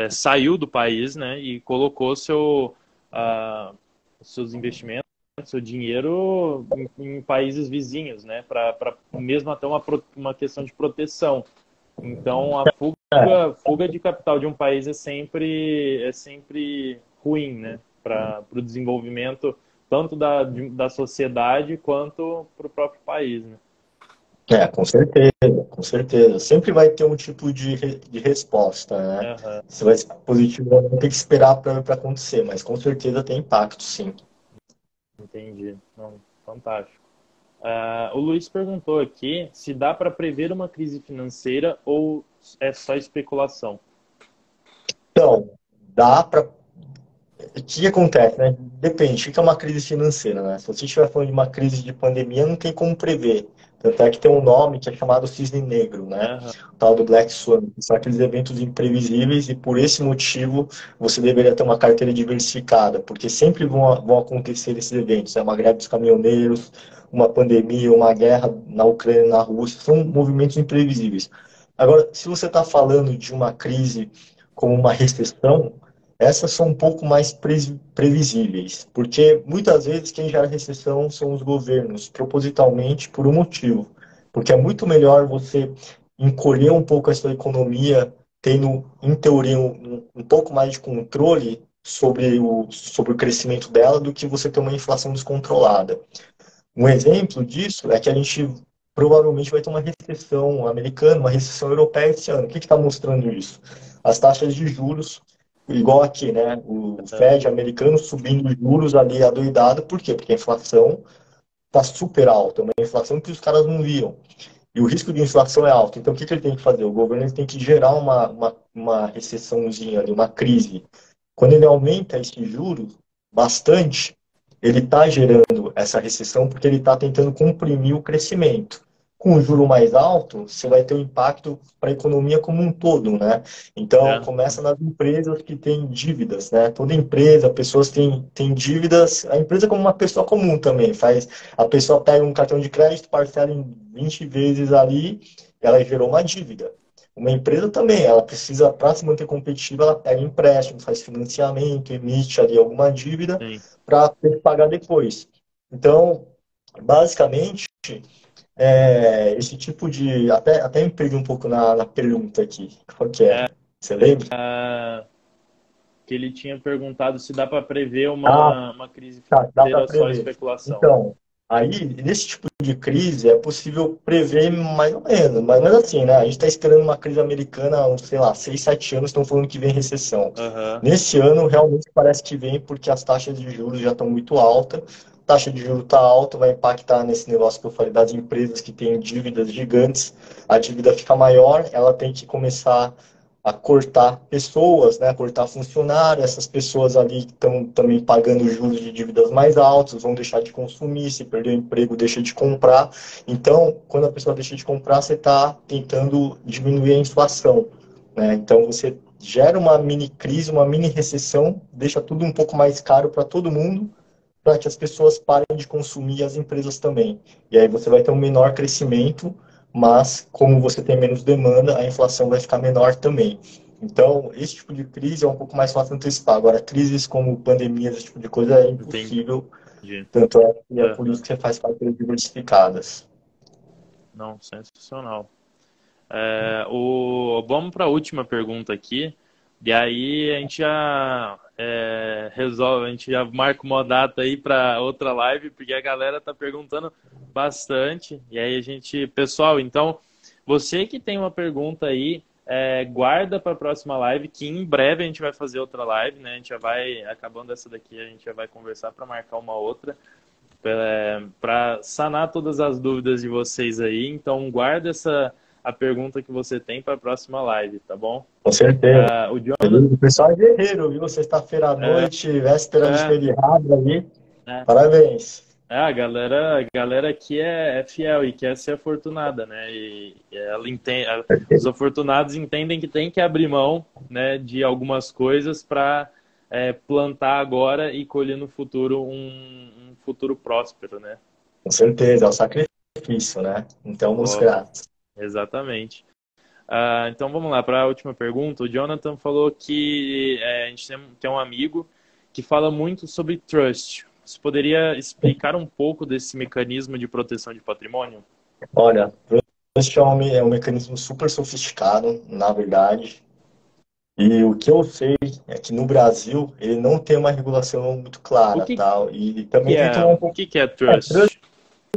saiu do país, né, e colocou ah, seus investimentos, seu dinheiro em países vizinhos, né, para mesmo até uma questão de proteção. Então, a fuga de capital de um país é sempre ruim, né? Para o desenvolvimento tanto da sociedade quanto para o próprio país, né? Com certeza, com certeza. Sempre vai ter um tipo de resposta, né? Aham, Se vai ser positivo, vai ter que esperar para acontecer, mas com certeza tem impacto, sim. entendi. Não, fantástico. O Luiz perguntou aqui se dá para prever uma crise financeira ou é só especulação. Então, dá para. O que acontece, né? Depende, o que é uma crise financeira, né? Se você estiver falando de uma crise de pandemia, não tem como prever. Tanto é que tem um nome que é chamado cisne negro, né? Aham, O tal do Black Swan, que são aqueles eventos imprevisíveis e por esse motivo você deveria ter uma carteira diversificada, porque sempre vão acontecer esses eventos. É uma greve dos caminhoneiros, uma pandemia, uma guerra na Ucrânia, na Rússia, são movimentos imprevisíveis. Agora, se você está falando de uma crise como uma recessão, essas são um pouco mais previsíveis, porque muitas vezes quem gera recessão são os governos, propositalmente por um motivo. Porque é muito melhor você encolher um pouco a sua economia, tendo, em teoria, um pouco mais de controle sobre o crescimento dela, do que você ter uma inflação descontrolada. Um exemplo disso é que a gente provavelmente vai ter uma recessão americana, uma recessão europeia esse ano. O que está mostrando isso? As taxas de juros, igual aqui, né? O Fed americano subindo os juros ali adoidado. Por quê? Porque a inflação está super alta, uma inflação que os caras não viam. E o risco de inflação é alto. Então, o que ele tem que fazer? O governo ele tem que gerar uma recessãozinha ali, uma crise. Quando ele aumenta esses juros bastante, ele está gerando essa recessão porque ele está tentando comprimir o crescimento. Com o juro mais alto, você vai ter um impacto para a economia como um todo, né? Então, é, começa nas empresas que têm dívidas, né? Toda empresa, pessoas têm dívidas. A empresa como uma pessoa comum também faz. A pessoa pega um cartão de crédito, parcela em 20 vezes ali, ela gerou uma dívida. Uma empresa também, ela precisa, para se manter competitiva, ela pega empréstimo, faz financiamento, emite ali alguma dívida sim. para ter que pagar depois. Então, basicamente, esse tipo de. Até me perdi um pouco na pergunta aqui. Qual que É, era? Você lembra? que ele tinha perguntado se dá para prever Ah, uma crise tá, dá para financeira só prever. especulação. Então, aí, nesse tipo de crise, é possível prever mais ou menos assim, né? A gente está esperando uma crise americana há, sei lá, 6, 7 anos, estão falando que vem recessão. Aham, Nesse ano, realmente parece que vem porque as taxas de juros já estão muito altas. Taxa de juros está alta, vai impactar nesse negócio que eu falei das empresas que têm dívidas gigantes. A dívida fica maior, ela tem que começar a cortar pessoas, né, a cortar funcionários, essas pessoas ali estão também pagando juros de dívidas mais altos, vão deixar de consumir, se perder o emprego, deixa de comprar. Então, quando a pessoa deixa de comprar, você está tentando diminuir a inflação, né? Então, você gera uma mini crise, uma mini recessão, deixa tudo um pouco mais caro para todo mundo, para que as pessoas parem de consumir e as empresas também. E aí você vai ter um menor crescimento, mas como você tem menos demanda, a inflação vai ficar menor também. Então, esse tipo de crise é um pouco mais fácil de antecipar. Agora, crises como pandemias, esse tipo de coisa é entendi. impossível. Tanto é que é por isso Aham. que você faz carteiras diversificadas. Não, sensacional. Vamos para a última pergunta aqui. E aí a gente já resolve, a gente já marca uma data aí para outra live, porque a galera tá perguntando bastante. E aí a gente, pessoal, então você que tem uma pergunta aí, guarda para a próxima live, que em breve a gente vai fazer outra live, né? A gente já vai acabando essa daqui, a gente já vai conversar para marcar uma outra. Para sanar todas as dúvidas de vocês aí. Então, guarda a pergunta que você tem para a próxima live, tá bom? Com certeza. O Jonathan, O pessoal é guerreiro, viu? Sexta-feira à noite, véspera de é, feriado ali. é, Parabéns. a galera aqui é fiel e quer ser afortunada, né? E ela entende, os afortunados entendem que tem que abrir mão, né, de algumas coisas para plantar agora e colher no futuro um futuro próspero, né? Com certeza, é o sacrifício, né? Então, os Ó, gratos. exatamente. Então vamos lá para a última pergunta. O Jonathan falou que a gente tem um amigo que fala muito sobre trust. Você poderia explicar um pouco desse mecanismo de proteção de patrimônio? Olha, Trust é um mecanismo super sofisticado, na verdade. E o que eu sei é que no Brasil ele não tem uma regulação muito O clara, que, tal. E que também tem que é, tomar um o pouco. que que é Trust trust?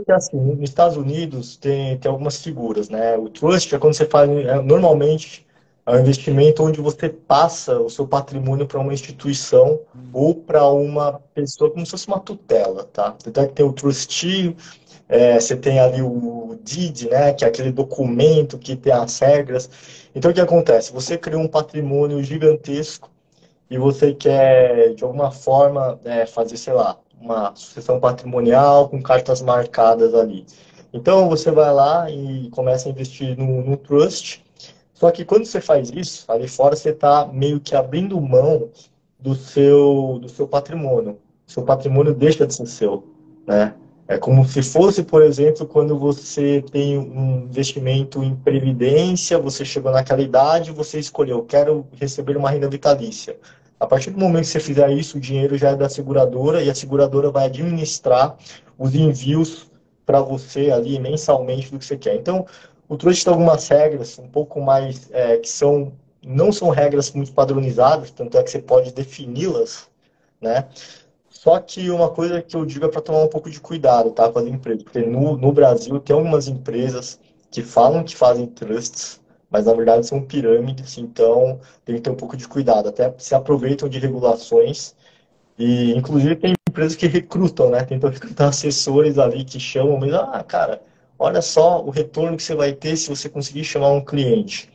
que assim, nos Estados Unidos tem algumas figuras, né? O trust é quando você faz, normalmente, é um investimento onde você passa o seu patrimônio para uma instituição ou para uma pessoa, como se fosse uma tutela, tá? Tanto é que tem o trustee, você tem ali o deed, né? Que é aquele documento que tem as regras. Então, o que acontece? Você cria um patrimônio gigantesco e você quer, de alguma forma, fazer, sei lá, uma sucessão patrimonial com cartas marcadas ali. Então, você vai lá e começa a investir no trust. Só que quando você faz isso, ali fora você está meio que abrindo mão do seu patrimônio. O seu patrimônio deixa de ser seu, né? É como se fosse, por exemplo, quando você tem um investimento em previdência, você chegou naquela idade, você escolheu, quero receber uma renda vitalícia. A partir do momento que você fizer isso, o dinheiro já é da seguradora e a seguradora vai administrar os envios para você ali mensalmente do que você quer. Então, o Trust tem algumas regras um pouco mais que não são regras muito padronizadas, tanto é que você pode defini-las, né? Só que uma coisa que eu digo é para tomar um pouco de cuidado, tá, com as empresas, porque no Brasil tem algumas empresas que falam que fazem trusts, mas na verdade são pirâmides, então tem que ter um pouco de cuidado. Até se aproveitam de regulações e, inclusive, tem empresas que recrutam, né? Tentam recrutar assessores ali que chamam, mas, cara, olha só o retorno que você vai ter se você conseguir chamar um cliente.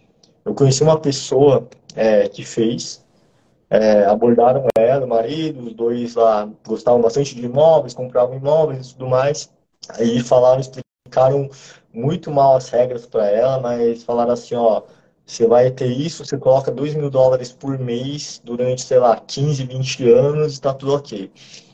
Eu conheci uma pessoa que fez, abordaram ela, o marido, os dois lá gostavam bastante de imóveis, compravam imóveis e tudo mais. Aí falaram, explicaram muito mal as regras para ela, mas falaram assim, ó, você vai ter isso, você coloca US$ 2.000 por mês durante, sei lá, 15, 20 anos e tá tudo ok.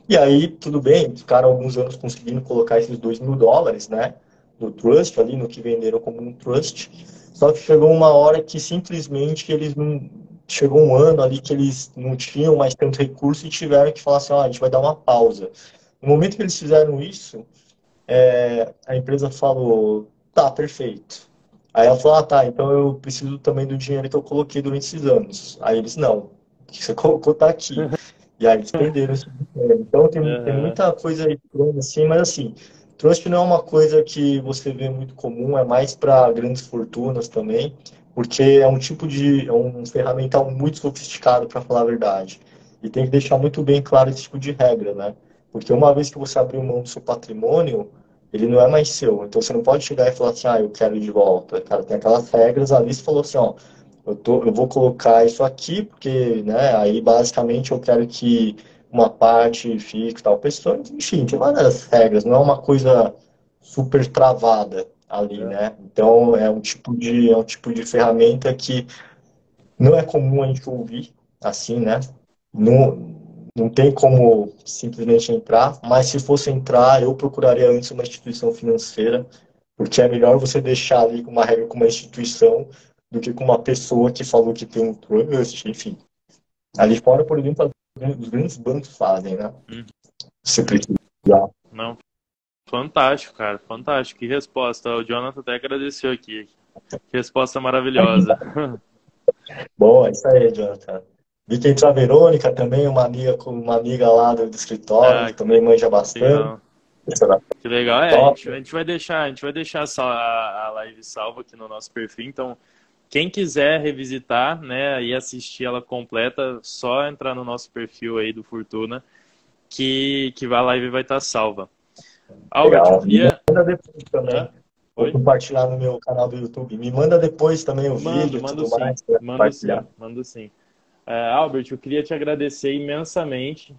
E aí, tudo bem, ficaram alguns anos conseguindo colocar esses US$ 2.000, né, no trust, ali no que venderam como um trust. Só que chegou uma hora que simplesmente eles não. Chegou um ano ali que eles não tinham mais tanto recurso e tiveram que falar assim: ó, a gente vai dar uma pausa. No momento que eles fizeram isso, a empresa falou: tá, perfeito. Aí ela falou: ah, tá, então eu preciso também do dinheiro que eu coloquei durante esses anos. Aí eles: não, o que você colocou tá aqui. E aí eles perderam esse dinheiro. Então tem Aham. muita coisa aí assim, mas assim, trust não é uma coisa que você vê muito comum, é mais para grandes fortunas também, porque é um ferramental muito sofisticado, para falar a verdade. E tem que deixar muito bem claro esse tipo de regra, né? Porque uma vez que você abriu mão do seu patrimônio, ele não é mais seu. Então você não pode chegar e falar assim, eu quero de volta. Cara, tem aquelas regras ali, você falou assim, ó, eu vou colocar isso aqui, porque, né, aí basicamente eu quero que uma parte fique tal pessoa, enfim, tem várias regras, não é uma coisa super travada ali, É. né? Então é um tipo de ferramenta que não é comum a gente ouvir assim, né? Não tem como simplesmente entrar, mas se fosse entrar, eu procuraria antes uma instituição financeira, porque é melhor você deixar ali com uma regra com uma instituição do que com uma pessoa que falou que tem um trust, enfim. Ali fora, por exemplo, os grandes bancos fazem, né? Hum. Você precisa. Não, fantástico, cara, fantástico. Que resposta. O Jonathan até agradeceu aqui. Que resposta maravilhosa. Bom, é isso aí, Jonathan. Vi que entrou a Verônica também, uma amiga lá do escritório, Ah, que também manja bastante. legal. Isso era Que legal. É, top. a gente vai deixar, a live salva aqui no nosso perfil. Então, quem quiser revisitar, né, e assistir ela completa, só entrar no nosso perfil aí do Fortuna, que a live vai estar salva. Albert, eu Legal. Me queria. manda depois Hã? também. Vou Oi? compartilhar no meu canal do YouTube. Me manda depois também o Mando, vídeo e mando tudo sim. mais para Mando compartilhar. sim, mando sim. Albert, eu queria te agradecer imensamente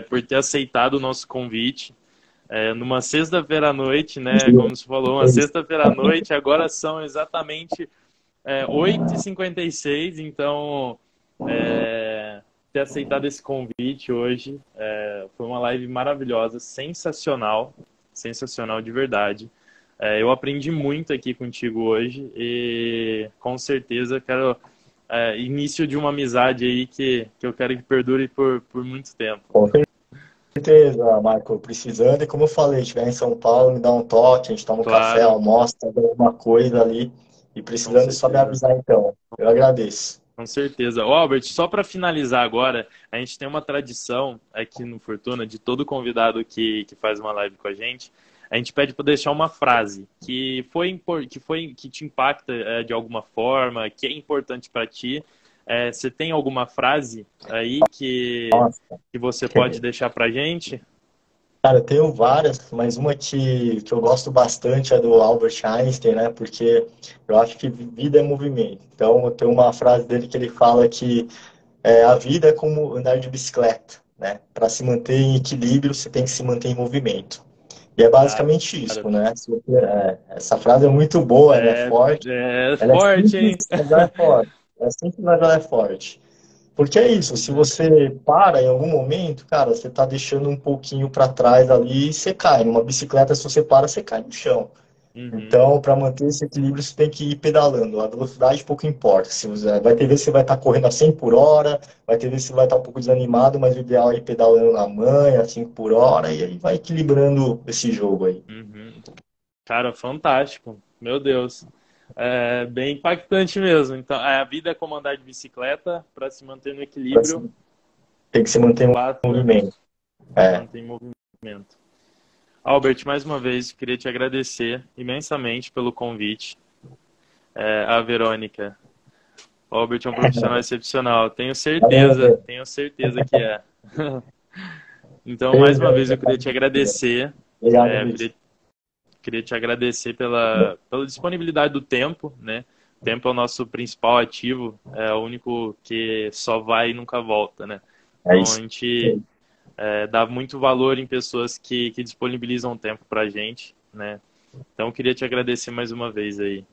por ter aceitado o nosso convite. Numa sexta-feira à noite, né? Como você falou, uma sexta-feira à noite, agora são exatamente 8h56, então ter aceitado esse convite hoje foi uma live maravilhosa, sensacional, sensacional de verdade. Eu aprendi muito aqui contigo hoje e com certeza quero início de uma amizade aí que eu quero que perdure por muito tempo. Com certeza, Marco. Precisando, e como eu falei, estiver em São Paulo, me dá um toque, a gente toma um café, Claro, almoça, faz alguma coisa ali. E com precisando, é só me certeza. avisar então. Eu agradeço. Com certeza. Ô, Albert, só para finalizar agora, a gente tem uma tradição aqui no Fortuna de todo convidado que faz uma live com a gente. a gente pede para deixar uma frase que te impacta de alguma forma, que é importante para ti. Você tem alguma frase aí Nossa, que você pode deixar para gente? cara, eu tenho várias, mas uma que eu gosto bastante é do Albert Einstein, né? Porque eu acho que vida é movimento. Então, eu tenho uma frase dele que ele fala que a vida é como andar de bicicleta, né? Para se manter em equilíbrio, você tem que se manter em movimento. E é Cara, basicamente isso, né? Essa frase é muito boa, ela é forte, é ela é forte, simples, hein? mas ela é forte. Ela é simples, mas ela é forte. Porque é isso, se você para em algum momento, cara, você tá deixando um pouquinho para trás ali e você cai. Numa bicicleta, se você para, você cai no chão. Uhum, Então, para manter esse equilíbrio, você tem que ir pedalando. A velocidade pouco importa. Se você, vai ter vezes que você vai estar correndo a 100 por hora, vai ter vezes que você vai estar um pouco desanimado, mas o ideal é ir pedalando na manha, a 5 por hora, e aí vai equilibrando esse jogo aí. uhum. Cara, fantástico. Meu Deus. É bem impactante mesmo. Então, a vida é como andar de bicicleta para se manter no equilíbrio, Tem que se manter em basta movimento. se É, manter em movimento. Albert, mais uma vez, queria te agradecer imensamente pelo convite. A Verônica. O Albert é um profissional excepcional. valeu, Tenho certeza que é. Então, mais beijo uma aí vez, pra eu queria casa te inteira. agradecer. Obrigado, É, eu Luiz. queria te agradecer pela disponibilidade do tempo, né? O tempo é o nosso principal ativo, é o único que só vai e nunca volta, né? É Então, a isso. gente dá muito valor em pessoas que disponibilizam tempo pra gente, né? Então, eu queria te agradecer mais uma vez aí.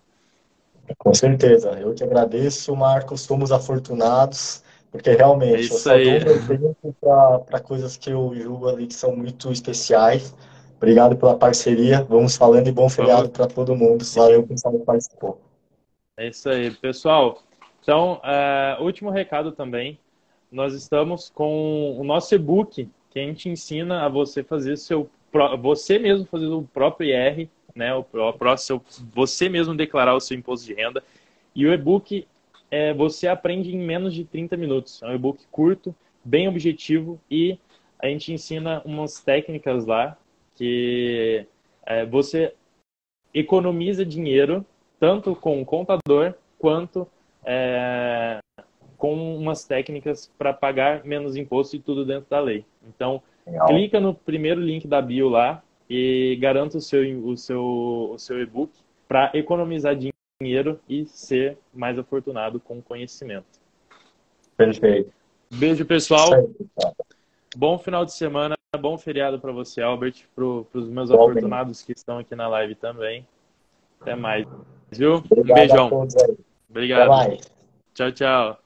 Com certeza. Eu que agradeço, Marcos. Somos afortunados, porque É realmente eu isso só aí. dou meu tempo para coisas que eu julgo ali que são muito especiais. Obrigado pela parceria. Vamos falando e bom feriado Vamos para todo mundo. Valeu, sim. pessoal, que participou. É isso aí, pessoal. Então, último recado também. Nós estamos com o nosso e-book, que a gente ensina a você fazer você mesmo fazer o próprio IR, né? Você mesmo declarar o seu imposto de renda. E o e-book você aprende em menos de 30 minutos. É um e-book curto, bem objetivo e a gente ensina umas técnicas lá que você economiza dinheiro tanto com o contador quanto é, com umas técnicas para pagar menos imposto e tudo dentro da lei. Então, Legal. clica no primeiro link da bio lá e garanta o seu e-book para economizar dinheiro e ser mais afortunado com conhecimento. Perfeito. Beijo, Isso pessoal. aí, pessoal. Bom final de semana, bom feriado para você, Albert, para os meus Igualmente. afortunados que estão aqui na live também. Até mais, viu? Um Obrigado a beijão. todos aí. Até Obrigado. mais. Tchau, tchau.